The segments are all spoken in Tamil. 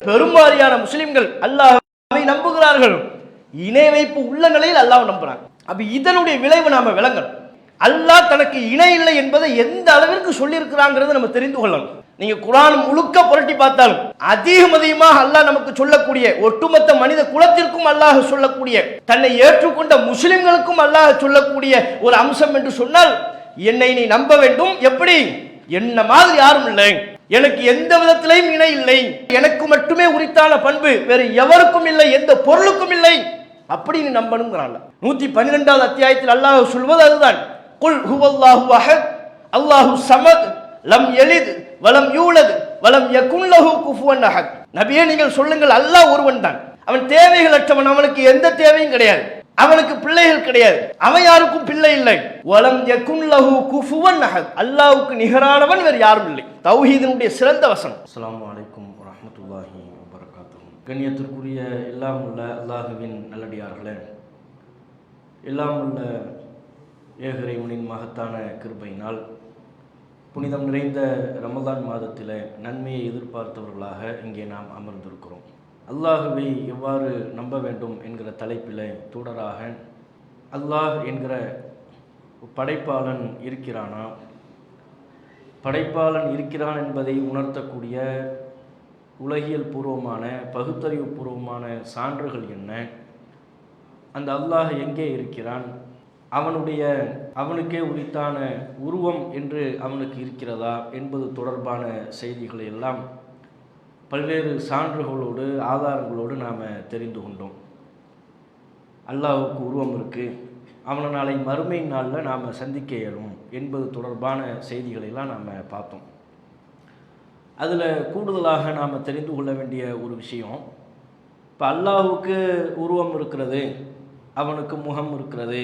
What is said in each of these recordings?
பெரும்பாலான முஸ்லிம்கள் அல்லாஹ்வை நம்புகிறார்கள், இணை வைப்பு உள்ள நிலையில் அல்லாஹ் நம்புறாங்க. அப்ப இதனுடைய விளைவு நாம விளங்கணும். அல்லாஹ் தனக்கு இணை இல்லை என்பதை எந்த அளவிற்கு சொல்லியிருக்கிறாங்கிறத நம்ம தெரிந்து கொள்ளணும். நீங்க குர்ஆன் முழுக்க புரட்டி பார்த்தாலும் அதிகமாக அல்லாஹ் நமக்கு சொல்லக்கூடிய, ஒட்டுமொத்த மனித குலத்திற்கும் அல்லாஹ் சொல்லக்கூடிய, தன்னை ஏற்றுக்கொண்ட முஸ்லிம்களுக்கும் அல்லாஹ் சொல்லக்கூடிய ஒரு அம்சம் என்று சொன்னால், என்னை நீ நம்ப வேண்டும். எப்படி? என்ன மாதிரி யாரும் இல்லை, எனக்கு எந்த விதத்திலையும் இணை இல்லை, எனக்கு மட்டுமே உரித்தான பண்பு வேறு எவருக்கும் இல்லை, எந்த பொருளுக்கும் இல்லை, அப்படி நீ நம்பணுங்கிறான். 112வது அத்தியாயத்தில் அல்லாஹ் சொல்வது அதுதான். குல் ஹுவல்லாஹு அஹத் அல்லாஹு ஸமத் லம் யலித் வலம் யூலத் வலம் யகுன் லஹு குஃபுவன் அஹத். நபியே நீங்கள் சொல்லுங்கள், அல்லாஹ் ஒருவன் தான், அவன் தேவைகள் அற்றவன், அவனுக்கு எந்த தேவையும் கிடையாது, அவனுக்கு பிள்ளைகள் கிடையாது, அவன் யாருக்கும் பிள்ளை இல்லை. வலம் யகுன் லஹு குஃபுவன் அஹத், அல்லாஹ்வுக்கு நிகரானவன் வேறு யாரும் இல்லை. தௌஹீதினுடைய சிறந்த வசனம். அஸ்ஸலாமு அலைக்கும் வரஹ்மத்துல்லாஹி வபரகாத்துஹு. கண்ணியத்திற்குரிய எல்லாம் உள்ள அல்லாஹ்வின் நல்லடியார்களே, எல்லாம் உள்ள ஏகரைவனின் மகத்தான கிருபையினால் புனிதம் நிறைந்த ரமலான் மாதத்தில் நன்மையை எதிர்பார்த்தவர்களாக இங்கே நாம் அமர்ந்திருக்கிறோம். அல்லாஹுவை எவ்வாறு நம்ப வேண்டும் என்கிற தலைப்பில் தொடராக அல்லாஹ் என்கிற படைப்பாளன் இருக்கிறானா, படைப்பாளன் இருக்கிறான் என்பதை உணர்த்தக்கூடிய உலகியல் பூர்வமான பகுத்தறிவு பூர்வமான சான்றுகள் என்ன, அந்த அல்லாஹ் எங்கே இருக்கிறான், அவனுக்கே உரித்தான உருவம் என்று அவனுக்கு இருக்கிறதா என்பது தொடர்பான செய்திகளை எல்லாம் பல்வேறு சான்றுகளோடு ஆதாரங்களோடு நாம் தெரிந்து கொண்டோம். அல்லாஹ்வுக்கு உருவம் இருக்குது, அவனை நாளை மறுமை நாளில் நாம் சந்திக்க இயலும் என்பது தொடர்பான செய்திகளெல்லாம் நாம் பார்த்தோம். அதில் கூடுதலாக நாம் தெரிந்து கொள்ள வேண்டிய ஒரு விஷயம், இப்போ அல்லாஹ்வுக்கு உருவம் இருக்கிறது, அவனுக்கு முகம் இருக்கிறது,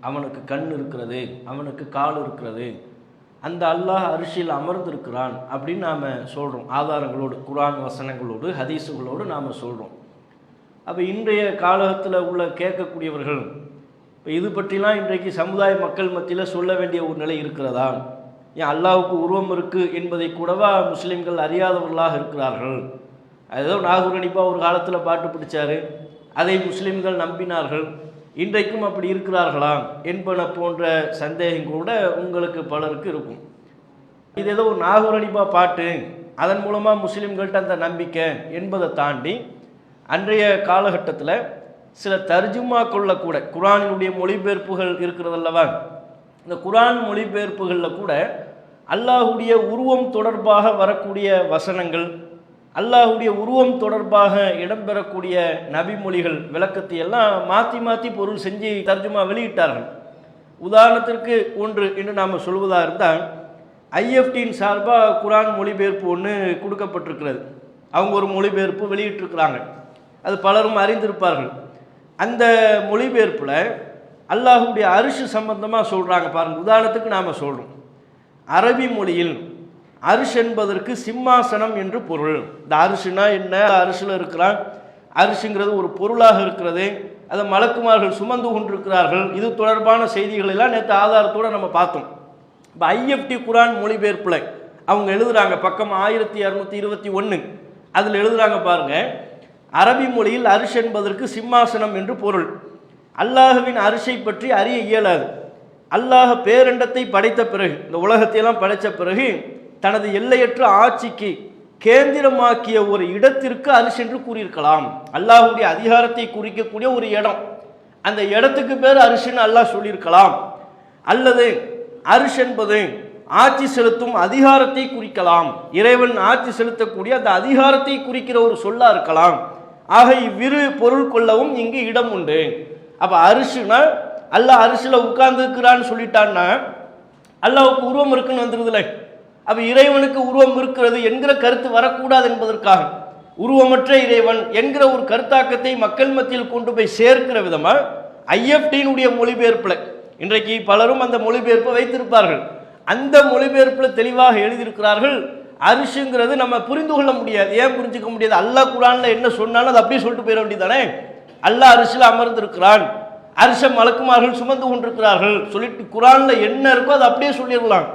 அவனுக்கு கண் இருக்கிறது, அவனுக்கு கால் இருக்கிறது, அந்த அல்லாஹ் அரிசியில் அமர்ந்திருக்கிறான் அப்படின்னு நாம் சொல்கிறோம். ஆதாரங்களோடு, குர்ஆன் வசனங்களோடு, ஹதீஸுகளோடு நாம் சொல்கிறோம். அப்போ இன்றைய காலகத்தில் உள்ள கேட்கக்கூடியவர்கள், இப்போ இது பற்றிலாம் இன்றைக்கு சமுதாய மக்கள் மத்தியில் சொல்ல வேண்டிய ஒரு நிலை இருக்கிறதா? ஏன் அல்லாஹ்வுக்கு உருவம் இருக்குது என்பதை கூடவா முஸ்லீம்கள் அறியாதவர்களாக இருக்கிறார்கள்? ஏதோ நாகூர் ஹனீஃபா ஒரு காலத்தில் பாட்டு பிடிச்சாரு, அதை முஸ்லீம்கள் நம்பினார்கள், இன்றைக்கும் அப்படி இருக்கிறார்களா என்பன போன்ற சந்தேகம் கூட உங்களுக்கு பலருக்கு இருக்கும். இது ஏதோ ஒரு நாகூர் ஹனீஃபா பாட்டு, அதன் மூலமாக முஸ்லீம்கள்ட்ட அந்த நம்பிக்கை என்பதை தாண்டி அன்றைய காலகட்டத்தில் சில தர்ஜுமாக்குள்ள கூட குர்ஆனினுடைய மொழிபெயர்ப்புகள் இருக்கிறதல்லவா, இந்த குர்ஆன் மொழிபெயர்ப்புகளில் கூட அல்லாஹுடைய உருவம் தொடர்பாக வரக்கூடிய வசனங்கள், அல்லாஹுடைய உருவம் தொடர்பாக இடம்பெறக்கூடிய நபிமொழிகள் விளக்கத்தை எல்லாம் மாற்றி மாற்றி பொருள் செஞ்சு தர்ஜுமா வெளியிட்டார்கள். உதாரணத்திற்கு ஒன்று என்று நாம் சொல்வதாக இருந்தால், ஐஎஃப்டியின் சார்பாக குர்ஆன் மொழிபெயர்ப்பு ஒன்று கொடுக்கப்பட்டிருக்கிறது. அவங்க ஒரு மொழிபெயர்ப்பு வெளியிட்டிருக்கிறாங்க, அது பலரும் அறிந்திருப்பார்கள். அந்த மொழிபெயர்ப்பில் அல்லாஹுடைய அரிசி சம்பந்தமாக சொல்கிறாங்க பாருங்கள். உதாரணத்துக்கு நாம் சொல்கிறோம், அரபி மொழியில் அரிஷ் என்பதற்கு சிம்மாசனம் என்று பொருள். இந்த அரிசுனா என்ன? அரிசில் இருக்கிறான், அரிசிங்கிறது ஒரு பொருளாக இருக்கிறது, அதை மலக்குமார்கள் சுமந்து கொண்டிருக்கிறார்கள். இது தொடர்பான செய்திகள் எல்லாம் நேற்று ஆதாரத்தோடு நம்ம பார்த்தோம். இப்போ ஐஎஃப்டி குர்ஆன் மொழிபெயர்ப்பில் அவங்க எழுதுகிறாங்க, பக்கம் 1221, அதில் எழுதுகிறாங்க பாருங்கள், அரபி மொழியில் அரிஷ் என்பதற்கு சிம்மாசனம் என்று பொருள். அல்லாஹுவின் அரிசை பற்றி அறிய இயலாது. அல்லாஹ் பேரண்டத்தை படைத்த பிறகு, இந்த உலகத்தையெல்லாம் படைத்த பிறகு, தனது எல்லையற்ற ஆட்சிக்கு கேந்திரமாக்கிய ஒரு இடத்திற்கு அரிசி என்று கூறியிருக்கலாம். அல்லாஹுடைய அதிகாரத்தை குறிக்கக்கூடிய ஒரு இடம், அந்த இடத்துக்கு பேர் அரிசின்னு அல்லாஹ் சொல்லியிருக்கலாம். அல்லது அரிசி என்பது ஆட்சி செலுத்தும் அதிகாரத்தை குறிக்கலாம், இறைவன் ஆட்சி செலுத்தக்கூடிய அந்த அதிகாரத்தை குறிக்கிற ஒரு சொல்லா இருக்கலாம். ஆக இவ்விரு பொருள் கொள்ளவும் இங்கு இடம் உண்டு. அப்போ அரிசினா அல்லாஹ் அரிசியில் உட்கார்ந்துருக்கிறான்னு சொல்லிட்டான்னா அல்லாஹ்வுக்கு உருவம் இருக்குன்னு வந்துருதுல. அப்போ இறைவனுக்கு உருவம் இருக்கிறது என்கிற கருத்து வரக்கூடாது என்பதற்காக உருவமற்ற இறைவன் என்கிற ஒரு கருத்தாக்கத்தை மக்கள் மத்தியில் கொண்டு போய் சேர்க்கிற விதமாக ஐஎஃப்டியினுடைய மொழிபெயர்ப்பில் இன்றைக்கு பலரும் அந்த மொழிபெயர்ப்பை வைத்திருப்பார்கள். அந்த மொழிபெயர்ப்பில் தெளிவாக எழுதியிருக்கிறார்கள், அரிசிங்கிறது நம்ம புரிந்து கொள்ள முடியாது. ஏன் புரிஞ்சுக்க முடியாது? அல்லாஹ் குர்ஆனில் என்ன சொன்னாலும் அது அப்படியே சொல்லிட்டு போயிட வேண்டியதானே. அல்லாஹ் அரிசியில் அமர்ந்திருக்கிறான், அரிசை மலக்குமார்கள் சுமந்து கொண்டிருக்கிறார்கள் சொல்லிட்டு குர்ஆனில் என்ன இருக்கோ அதை அப்படியே சொல்லிடலாம்.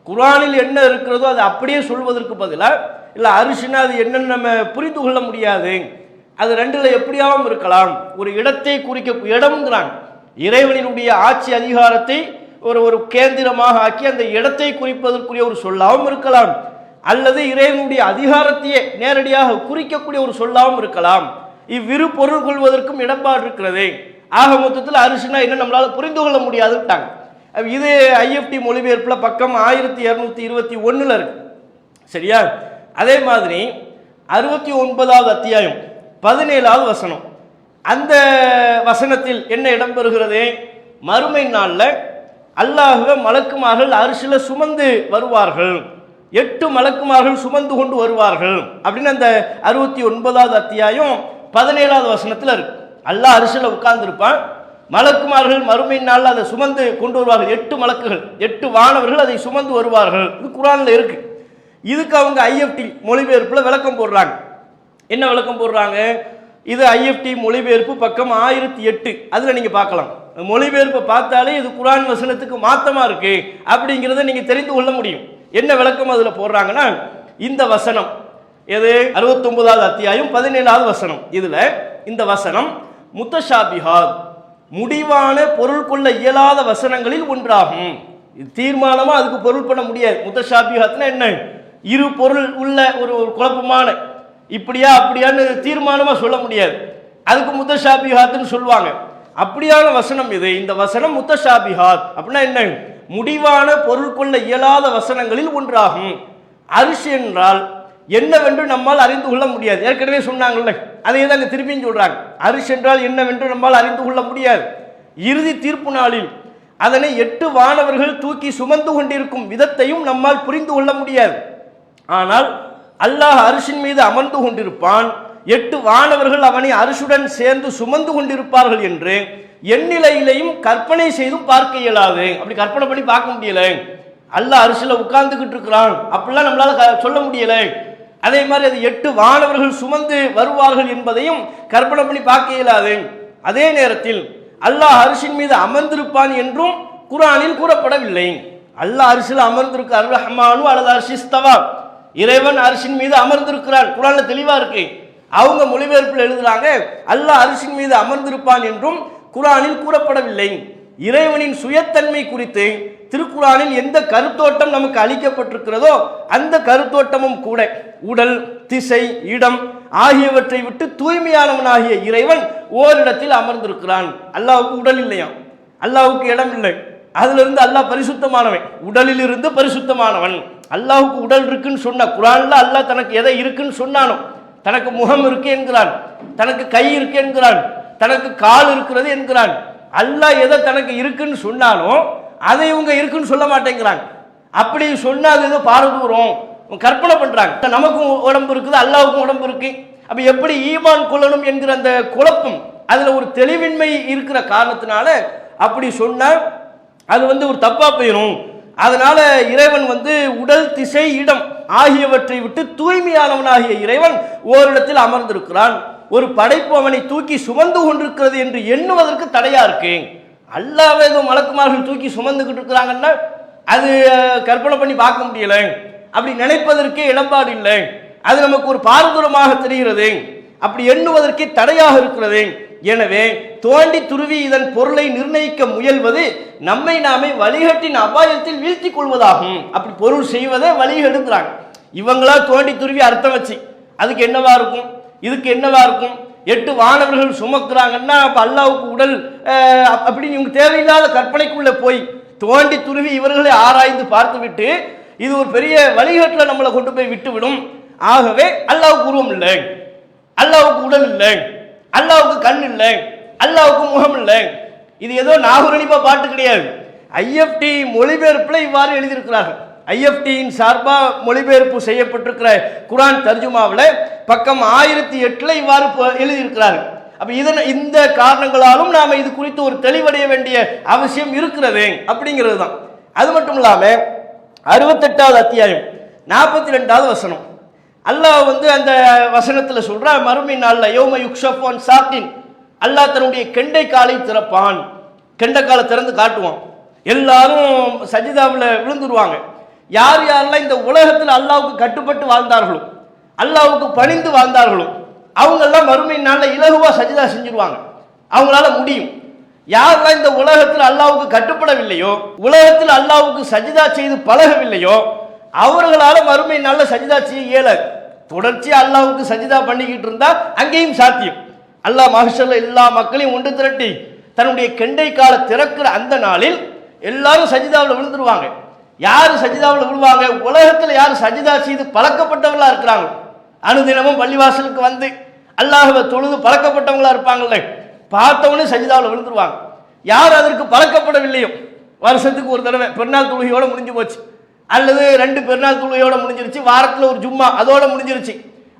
குர்ஆனில் என்ன இருக்கிறதோ அதை அப்படியே சொல்வதற்கு பதிலாக இல்லை அரிசினா அது என்னன்னு நம்ம புரிந்து கொள்ள முடியாது. அது ரெண்டுல எப்படியாவும் இருக்கலாம். ஒரு இடத்தை குறிக்க இடம்ங்கிறாங்க. இறைவனினுடைய ஆட்சி அதிகாரத்தை ஒரு கேந்திரமாக ஆக்கி அந்த இடத்தை குறிப்பதற்குரிய ஒரு சொல்லாவும் இருக்கலாம், அல்லது இறைவனுடைய அதிகாரத்தையே நேரடியாக குறிக்கக்கூடிய ஒரு சொல்லாவும் இருக்கலாம். இவ்விரு பொருள் கொள்வதற்கும் இடம்பாடு இருக்கிறது. ஆக மொத்தத்தில் அரிசினா என்ன நம்மளால புரிந்து கொள்ள முடியாதுட்டாங்க. இது ஐஎஃப்டி மொழிபெயர்ப்புல பக்கம் 1221 இருக்கு. சரியா? அதே மாதிரி 69வது அத்தியாயம் 17வது வசனம், அந்த வசனத்தில் என்ன இடம்பெறுகிறது? மறுமை நாளில் அல்லாஹ்வை மலக்குமார்கள் அரிசில சுமந்து வருவார்கள், 8 மலக்குமார்கள் சுமந்து கொண்டு வருவார்கள் அப்படின்னு அந்த 69வது அத்தியாயம் 17வது வசனத்தில் இருக்கு. அல்லாஹ் அரிசில உட்கார்ந்துருப்பான், மலக்குமார்கள் மறுமை நாளில் அதை சுமந்து கொண்டு வருவார்கள். 8 மலக்குகள், 8 வானவர்கள் அதை சுமந்து வருவார்கள். இது குர்ஆன்ல இருக்கு. இதுக்கு அவங்க ஐஎஃப்டி மொழிபெயர்ப்புல விளக்கம் போடுறாங்க. என்ன விளக்கம் போடுறாங்க? இது ஐஎஃப்டி மொழிபெயர்ப்பு பக்கம் 1008. அதுல நீங்க பார்க்கலாம். மொழிபெயர்ப்பை பார்த்தாலே இது குர்ஆன் வசனத்துக்கு மாத்தமா இருக்கு அப்படிங்கிறத நீங்க தெரிந்து கொள்ள முடியும். என்ன விளக்கம் அதுல போடுறாங்கன்னா, இந்த வசனம் எது 69வது அத்தியாயம் 17வது வசனம், இதுல இந்த வசனம் முத்தஷாபிஹாத், முடிவான பொருள் கொள்ள இயலாத வசனங்களில் ஒன்றாகும். தீர்மானமா அதுக்கு பொருள் பண்ண முடியாது. முத்தஷாபிஹாத்னா என்ன? இரு பொருள் உள்ள ஒரு குழப்பமான, இப்படியா அப்படியான்னு தீர்மானமா சொல்ல முடியாது. அதுக்கு முத்தஷாபிஹாத்னு சொல்லுவாங்க. அப்படியான வசனம் இது. இந்த வசனம் முத்தஷாபிஹாத் அப்படின்னா என்ன? முடிவான பொருள் கொள்ள இயலாத வசனங்களில் ஒன்றாகும். அரிசி என்றால் என்னவென்று நம்மால் அறிந்து கொள்ள முடியாது. ஏற்கனவே சொன்னாங்கல்ல, அதே தான் திருப்பியும் சொல்றாங்க. அரிசி என்றால் என்னவென்று நம்மால் அறிந்து கொள்ள முடியாது. இறுதி தீர்ப்பு நாளில் அதனை 8 வானவர்கள் தூக்கி சுமந்து கொண்டிருக்கும் விதத்தையும் நம்மால் புரிந்து கொள்ள முடியாது. ஆனால் அல்லாஹ் அரிசின் மீது அமர்ந்து கொண்டிருப்பான், 8 வானவர்கள் அவனை அரிசுடன் சேர்ந்து சுமந்து கொண்டிருப்பார்கள் என்று எந்நிலையிலையும் கற்பனை செய்தும் பார்க்க இயலாது. அப்படி கற்பனை பண்ணி பார்க்க முடியல. அல்லாஹ் அரிசில உட்கார்ந்துகிட்டு இருக்கிறான் அப்படிலாம் நம்மளால சொல்ல முடியல. அதே மாதிரி அது 8 வானவர்கள் சுமந்து வருவார்கள் என்பதையும் கற்பனை பண்ணி பார்க்க இயலாது. அதே நேரத்தில் அல்லாஹ் அரிசின் மீது அமர்ந்திருப்பான் என்றும் குர்ஆனில் கூறப்படவில்லை. அல்லாஹ் அரிசில அமர்ந்திருக்க அர் ரஹ்மானு அலல் அர்ஷி இஸ்தவா, இறைவன் அரிசின் மீது அமர்ந்திருக்கிறார். குர்ஆன்ல தெளிவா இருக்கு. அவங்க மொழிபெயர்ப்பில் எழுதுறாங்க, அல்லாஹ் அரிசின் மீது அமர்ந்திருப்பான் என்றும் குர்ஆனில் கூறப்படவில்லை. இறைவனின் சுயத்தன்மை குறித்து திருக்குர்ஆனில் எந்த கருத்தோட்டம் நமக்கு அளிக்கப்பட்டிருக்கிறதோ அந்த கருத்தோட்டமும் கூட உடல், திசை, இடம் ஆகியவற்றை விட்டு தூய்மையானவனாகிய இறைவன் ஓரிடத்தில் அமர்ந்திருக்கிறான். அல்லாஹ்வுக்கு உடல் இல்லையாம், அல்லாஹ்வுக்கு இடம் இல்லை. அதுல இருந்து அல்லாஹ் பரிசுத்தமானவன், உடலில் இருந்து பரிசுத்தமானவன். அல்லாஹ்வுக்கு உடல் இருக்குன்னு சொன்ன குர்ஆன்ல அல்லாஹ் தனக்கு எதை இருக்குன்னு சொன்னானோ, தனக்கு முகம் இருக்கு என்கிறான், தனக்கு கை இருக்கு என்கிறான், தனக்கு கால் இருக்கிறது என்கிறான். அல்லாஹ் எதை தனக்கு இருக்குன்னு சொன்னானோ அதை இவங்க இருக்குன்னு சொல்ல மாட்டேங்கிறாங்க. அப்படி சொன்னா அது ஏதோ பாரதூரம் கற்பனை பண்றாங்க. நமக்கும் உடம்பு இருக்குது, அல்லாஹ்வுக்கும் உடம்பு இருக்கு. அப்ப எப்படி ஈமான் கொள்ளணும் என்கிற அந்த குழப்பம், அதுல ஒரு தெளிவின்மை இருக்கிற காரணத்தினால அப்படி சொன்னா அது ஒரு தப்பா போயிடும். அதனால இறைவன் உடல், திசை, இடம் ஆகியவற்றை விட்டு தூய்மையானவனாகிய இறைவன் ஓரிடத்தில் அமர்ந்திருக்கிறான். ஒரு படைப்பு அவனை தூக்கி சுமந்து கொண்டிருக்கிறது என்று எண்ணுவதற்கு தடையா இருக்கு. அல்லாஹ்வே ஏதோ மலக்குமார்கள் தூக்கி சுமந்துகிட்டு இருக்கிறாங்கன்னா அது கற்பனை பண்ணி பார்க்க முடியல. அப்படி நினைப்பதற்கே இடம்பாடு இல்லை. அது நமக்கு ஒரு பாரதூரமாக தெரிகிறது. அப்படி எண்ணுவதற்கே தடையாக இருக்கிறது. எனவே தோண்டி துருவி இதன் பொருளை நிர்ணயிக்க முயல்வது நம்மை நாமே வழிகட்டின் அபாயத்தில் வீழ்த்தி கொள்வதாகும். அப்படி பொருள் செய்வதை வழிகெடுக்கிறாங்க. இவங்களா தோண்டி துருவி அர்த்தம் வச்சு அதுக்கு என்னவா இருக்கும், இதுக்கு என்னவா இருக்கும், 8 வானவர்கள் சுமக்குறாங்கன்னா அப்ப அல்லாஹ்வுக்கு உடல் அப்படின்னு இவங்க தேவையில்லாத கற்பனைக்குள்ள போய் தோண்டி துருவி இவர்களை ஆராய்ந்து பார்த்து விட்டு இது ஒரு பெரிய வழிகட்டில் நம்மளை கொண்டு போய் விட்டு விடும். ஆகவே அல்லாஹ்வுக்கு உருவம் இல்லை, அல்லாஹ்வுக்கு உடல் இல்லை, அல்லாஹ்வுக்கு கண் இல்லை, அல்லாஹ்வுக்கு முகம் இல்லை. இது ஏதோ நாகூரணிப்பா பாட்டு கிடையாது. ஐஎஃப்டி மொழிபெயர்ப்பில் இவ்வாறு எழுதியிருக்கிறார்கள். ஐஎஃப்டியின் சார்பா மொழிபெயர்ப்பு செய்யப்பட்டிருக்கிற குர்ஆன் தர்ஜுமாவில் பக்கம் 1008 இவ்வாறு எழுதியிருக்கிறார்கள். அப்ப இந்த காரணங்களாலும் நாம இது குறித்து ஒரு தெளிவடைய வேண்டிய அவசியம் இருக்கிறது அப்படிங்கிறது தான். அது மட்டும் இல்லாம 68வது அத்தியாயம் 42வது வசனம் அல்லாஹ் அந்த வசனத்தில் சொல்றா, மறுமை நாள்ல யௌம யுக்ஷஃபு அன் சாக்கின், அல்லாஹ் தன்னுடைய கெண்டை காலை திறப்பான். கெண்டை காலை திறந்து காட்டுவான். எல்லாரும் சஜிதாவில் விழுந்துருவாங்க. யார் யாரெல்லாம் இந்த உலகத்தில் அல்லாஹ்வுக்கு கட்டுப்பட்டு வாழ்ந்தார்களோ, அல்லாஹ்வுக்கு பணிந்து வாழ்ந்தார்களோ அவங்கெல்லாம் மறுமை நாளில் இலகுவா சஜிதா செஞ்சிருவாங்க, அவங்களால முடியும். யாரெல்லாம் இந்த உலகத்தில் அல்லாஹ்வுக்கு கட்டுப்படவில்லையோ, உலகத்தில் அல்லாஹ்வுக்கு சஜிதா செய்து பழகவில்லையோ, அவர்களால மறுமை நாளில் சஜிதா செய்ய இயலாது. தொடர்ச்சியா அல்லாஹ்வுக்கு சஜிதா பண்ணிக்கிட்டு இருந்தா அங்கேயும் சாத்தியம். அல்லாஹ் மஹ்ஷர்ல எல்லா மக்களையும் ஒன்று திரட்டி தன்னுடைய கெண்டை காலை திறக்கிற அந்த நாளில் எல்லாரும் சஜிதாவில் விழுந்துருவாங்க. யார் சஜிதாவில் விழுவாங்க? உலகத்தில் யார் சஜிதா செய்து பழக்கப்பட்டவங்களா இருக்கிறாங்க, அனுதினமும் பள்ளிவாசலுக்கு வந்து அல்லாஹ்வை தொழுது பழக்கப்பட்டவங்களா இருப்பாங்கல்ல, பார்த்தவனே சஜிதாவில் விழுந்துருவாங்க. யார் அதற்கு பழக்கப்படவில்லையோ, வருஷத்துக்கு ஒரு தடவை பெருநாள் தொழுகையோட முடிஞ்சு போச்சு, அல்லது 2 பெருநாள் தொழுகையோட முடிஞ்சிருச்சு, வாரத்தில் ஒரு ஜும்மா அதோட முடிஞ்சிருச்சு,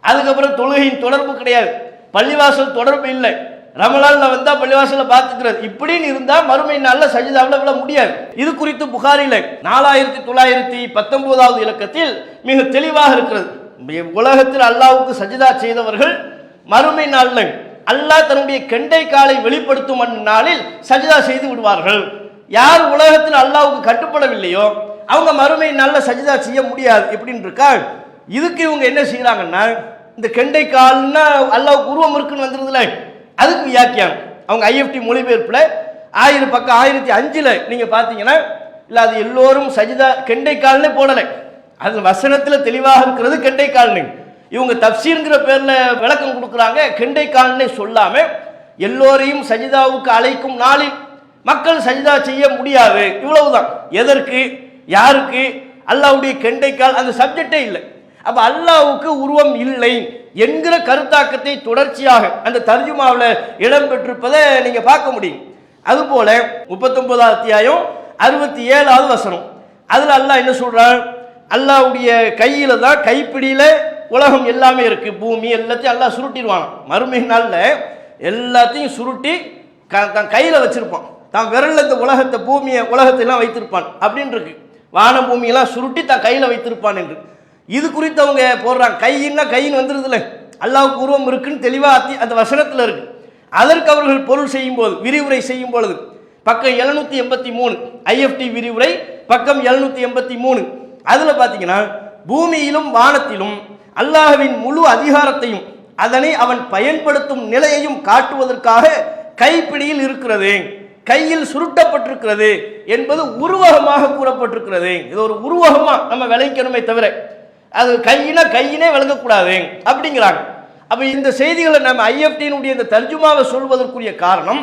அதுக்கப்புறம் தொழுகையின் தொடர்பு கிடையாது, பள்ளிவாசல் தொடர்பு இல்லை, ரமலான்ல வந்தா பள்ளிவாசல பார்த்துக்கிறது, இப்படின்னு இருந்தா மறுமை நாளில் சஜிதாவில் விழ முடியாது. இது குறித்து புகாரில 4919வது இலக்கத்தில் மிக தெளிவாக இருக்கிறது. உலகத்தில் அல்லாஹ்வுக்கு சஜிதா செய்தவர்கள் மறுமை நாளில் அல்லாஹ் தன்னுடைய கெண்டை காலை வெளிப்படுத்தும் நாளில் சஜிதா செய்து விடுவார்கள். யார் உலகத்தில் அல்லாஹ்வுக்கு கட்டுப்படவில்லையோ அவங்க மறுமை நாளில் சஜிதா செய்ய முடியாது. எப்படின்னு இருக்கா, இதுக்கு இவங்க என்ன செய்யறாங்கன்னா, இந்த கெண்டை கால்னா அல்லாஹ்வுக்கு உருவம் இருக்குன்னு வந்துருதுல, அதுக்கு வியாக்கியானம் அவங்க ஐஎஃப்டி மொழிபெயர்ப்பில் 1000 பக்கம் 1005 நீங்க பார்த்தீங்கன்னா, இல்லை அது எல்லோரும் சஜிதா கெண்டை கால்னே போடலை, அது வசனத்தில் தெளிவாக இருக்கிறது கெண்டை கால்னு. இவங்க தப்சீர்ங்கிற பேர்ல விளக்கம் கொடுக்குறாங்க, கெண்டை கால்னே சொல்லாம எல்லோரையும் சஜிதாவுக்கு அழைக்கும் நாளில் மக்கள் சஜிதா செய்ய முடியாது, இவ்வளவுதான். எதற்கு, யாருக்கு? அல்லாஹ்வுடைய கெண்டை கால், அந்த சப்ஜெக்டே இல்லை. அப்ப அல்லாஹ்வுக்கு உருவம் இல்லை என்கிற கருத்தாக்கத்தை தொடர்ச்சியாக அந்த தர்ஜுமாவில் இடம்பெற்றிருப்பதை நீங்க பார்க்க முடியும். அதுபோல 39வது அத்தியாயம் 67வது வசனம், அதுல அல்லாஹ் என்ன சொல்றான், அல்லாஹ்வுடைய கையில தான், கைப்பிடியில உலகம் எல்லாமே இருக்கு, பூமி எல்லாத்தையும் அல்லாஹ் சுருட்டிடுவான். மறுமை நாள்ல எல்லாத்தையும் சுருட்டி தான் கையில வச்சிருப்பான், தான் விரல்ல இந்த உலகத்தை பூமியை உலகத்தை எல்லாம் வைத்திருப்பான் அப்படின்னு இருக்கு. வான பூமியெல்லாம் சுருட்டி தான் கையில வைத்திருப்பான் என்று. இது குறித்து அவங்க போடுறாங்க, கையின்னா கையின் வந்துருதுல, அல்லாஹ்வுக்கு உருவம் இருக்குன்னு தெளிவா அந்த வசனத்தில் இருக்கு. அதற்கு அவர்கள் பொருள் செய்யும் போது, விரிவுரை செய்யும் பொழுது, பக்கம் 783 ஐஎஃப்டி விரிவுரை பக்கம் 783 அதுல பாத்தீங்கன்னா, பூமியிலும் வானத்திலும் அல்லாஹ்வின் முழு அதிகாரத்தையும் அதனை அவன் பயன்படுத்தும் நிலையையும் காட்டுவதற்காக கைப்பிடியில் இருக்கிறது, கையில் சுருட்டப்பட்டிருக்கிறது என்பது உருவகமாக கூறப்பட்டிருக்கிறது. இது ஒரு உருவகமா நம்ம விளைக்கணுமே தவிர அது கையினே விளங்கக்கூடாது அப்படிங்கிறாங்க. அப்ப இந்த செய்திகளை நம்ம ஐஎஃப்டியினுடைய இந்த தர்ஜுமாவை சொல்வதற்குரிய காரணம்,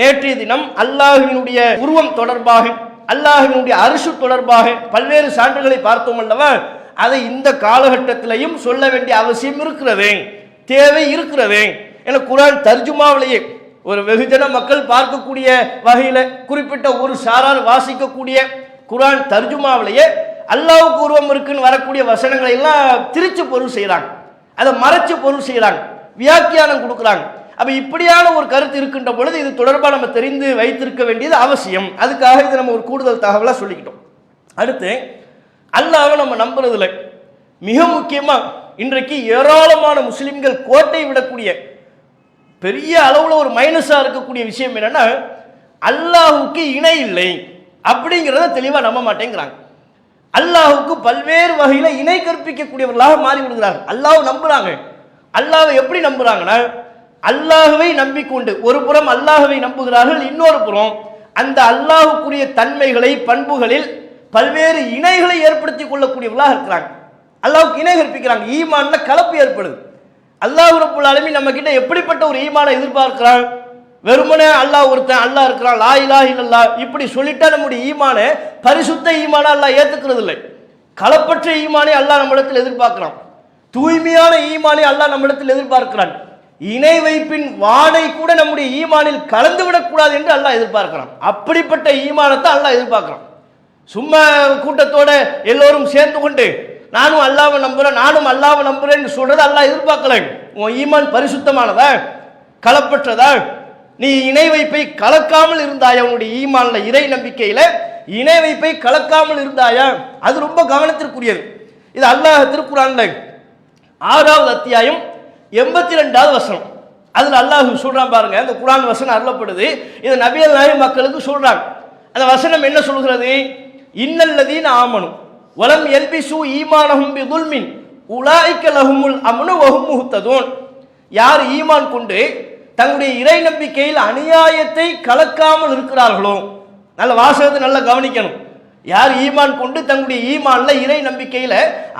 நேற்றைய தினம் அல்லாஹ்வினுடைய உருவம் தொடர்பாக, அல்லாஹ்வினுடைய அரிசு தொடர்பாக பல்வேறு சான்றுகளை பார்த்தோம் அல்லவா, அதை இந்த காலகட்டத்திலையும் சொல்ல வேண்டிய அவசியம் இருக்கிறது, தேவை இருக்கிறது. ஏன்னா குர்ஆன் தர்ஜுமாவிலேயே ஒரு வெகுஜன மக்கள் பார்க்கக்கூடிய வகையில குறிப்பிட்ட ஒரு சாரார் வாசிக்கக்கூடிய குர்ஆன் தர்ஜுமாவிலேயே அல்லாஹ்வுக்கு உருவம் இருக்குன்னு வரக்கூடிய வசனங்களை எல்லாம் திரிச்சு பொருள் செய்யறாங்க, அதை மறைச்சு பொருள் செய்யறாங்க, வியாக்கியானம் கொடுக்குறாங்க. அப்ப இப்படியான ஒரு கருத்து இருக்கின்ற பொழுது இது தொடர்பாக நம்ம தெரிந்து வைத்திருக்க வேண்டியது அவசியம். அதுக்காக இது நம்ம ஒரு கூடுதல் தகவலா சொல்லிக்கிட்டோம். அடுத்து அல்லாஹ்வை நம்ம நம்புறதுல மிக முக்கியமா இன்றைக்கு ஏராளமான முஸ்லிம்கள் கோட்டை விடக்கூடிய பெரிய அளவுல ஒரு மைனஸா இருக்கக்கூடிய விஷயம் என்னன்னா, அல்லாஹ்வுக்கு இணை இல்லை அப்படிங்கிறத தெளிவா நம்ப மாட்டேங்கிறாங்க. அல்லாஹ்வுக்கு பல்வேறு வகையில இணை கற்பிக்கக்கூடியவர்களாக மாறி விடுகிறார்கள். அல்லாஹ் நம்புறாங்க. அல்லாஹ்வை எப்படி நம்புறாங்கன்னா, அல்லாஹ்வை நம்பிக்கொண்டு ஒரு புறம் அல்லாஹ்வை நம்புகிறார்கள், இன்னொரு புறம் அந்த அல்லாஹ்வுக்குரிய தன்மைகளை பண்புகளில் பல்வேறு இணைகளை ஏற்படுத்தி கொள்ளக்கூடியவர்களாக இருக்கிறாங்க. அல்லாஹ்வுக்கு இணை கற்பிக்கிறாங்க. ஈமான்ல கலப்பு ஏற்படுது. அல்லாஹ் ரப்புல் ஆலமீன் நம்ம கிட்ட எப்படிப்பட்ட ஒரு ஈமானை எதிர்பார்க்கிறான்? வெறுமனே அல்லாஹ் ஒருத்தன், அல்லாஹ் இருக்கிறான், லா இலாஹ இல்லல்லாஹ் இப்படி சொல்லிட்டா நம்முடைய ஈமானை பரிசுத்த ஈமானை அல்லாஹ் ஏத்துக்கிறது இல்லை. களப்பற்ற ஈமானை அல்லாஹ் நம்மிடத்தில் எதிர்பார்க்கிறான். தூய்மையான ஈமானை அல்லாஹ் நம்மிடத்தில் எதிர்பார்க்கிறான். இணை வைப்பின் வாடை கூட நம்முடைய ஈமானில் கலந்து விடக்கூடாது என்று அல்லாஹ் எதிர்பார்க்கிறான். அப்படிப்பட்ட ஈமானத்தை அல்லாஹ் எதிர்பார்க்கிறான். சும்மா கூட்டத்தோட எல்லோரும் சேர்ந்து கொண்டு நானும் அல்லாஹ்வை நம்புறேன், நானும் அல்லாஹ்வை நம்புறேன்னு சொல்றது அல்லாஹ் எதிர்பார்க்கல. உன் ஈமான் பரிசுத்தமானதா, களப்பற்றதா? நீ இணை வைப்பை கலக்காமல் இருந்தாயா? உன்னுடைய ஈமான்ல, இறை நம்பிக்கையில இணை வைப்பை கலக்காமல் இருந்தாயா? அது ரொம்ப கவனத்திற்குரியது. இது அல்லாஹ் திருக்குர்ஆன்ல 6வது அத்தியாயம் 82வது வசனம், அதுல அல்லாஹ் சொல்றான் பாருங்க. அந்த குர்ஆன் வசனம் அருளப்படுது, இது நபிகள் நாயகம் மக்களுக்கு சொல்றாங்க. அந்த வசனம் என்ன சொல்கிறது? இன்னல்லதீன ஆமனு வலம் யல்பிசு ஈமானஹும் பிதுல்மின் உலாயிக்க லஹுமுல் அம்னு வஹும் முஹ்ததூன். யார் ஈமான் கொண்டு தங்களுடைய இறை நம்பிக்கையில் அநியாயத்தை கலக்காமல் இருக்கிறார்களோ, நல்ல வாசகத்தை நல்லா கவனிக்கணும். யார் ஈமான் கொண்டு தங்களுடைய ஈமான்ல இறை நம்பிக்கையில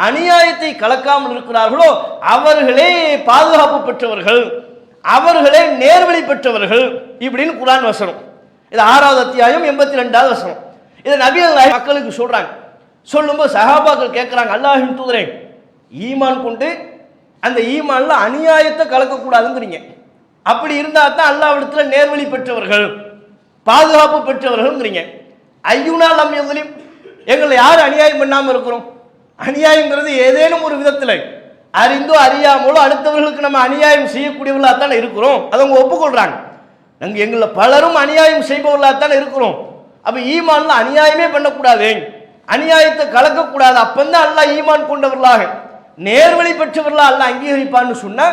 அநியாயத்தை கலக்காமல் இருக்கிறார்களோ அவர்களே பாதுகாப்பு பெற்றவர்கள், அவர்களே நேர்வழி பெற்றவர்கள் இப்படின்னு குர்ஆன் வசனம். இது 6வது அத்தியாயம் 82வது வசனம். இதை நபிகள் மக்களுக்கு சொல்றாங்க. சொல்லும்போது சஹாபாக்கள் கேட்கிறாங்க, அல்லாஹ்வின் தூதரே, ஈமான் கொண்டு அந்த ஈமான்ல அநியாயத்தை கலக்கக்கூடாதுங்கிறீங்க, அப்படி இருந்தா தான் அல்லாஹ்விடத்துல நேர்வழி பெற்றவர்கள் பாதுகாப்பு பெற்றவர்கள்ங்கிறீங்க. ஐயுனா லம் யஸ்லிம், எங்களை யார் அநியாயம் பண்ணாமல் இருக்கிறோம்? அநியாயங்கிறது ஏதேனும் ஒரு விதத்தில் அறிந்தோ அறியாமலோ அடுத்தவர்களுக்கு நம்ம அநியாயம் செய்யக்கூடியவர்களாக தானே இருக்கிறோம். அதை அவங்க ஒப்புக்கொள்றாங்க. நாங்கள் எங்களை பலரும் அநியாயம் செய்பவர்களாக தானே இருக்கிறோம். அப்போ ஈமான்ல அநியாயமே பண்ணக்கூடாது, அநியாயத்தை கலக்கக்கூடாது. அப்பந்தான் அல்லாஹ் ஈமான் கொண்டவர்களாக நேர்வழி பெற்றவர்களாக அல்லாஹ் அங்கீகரிப்பான்னு சொன்னா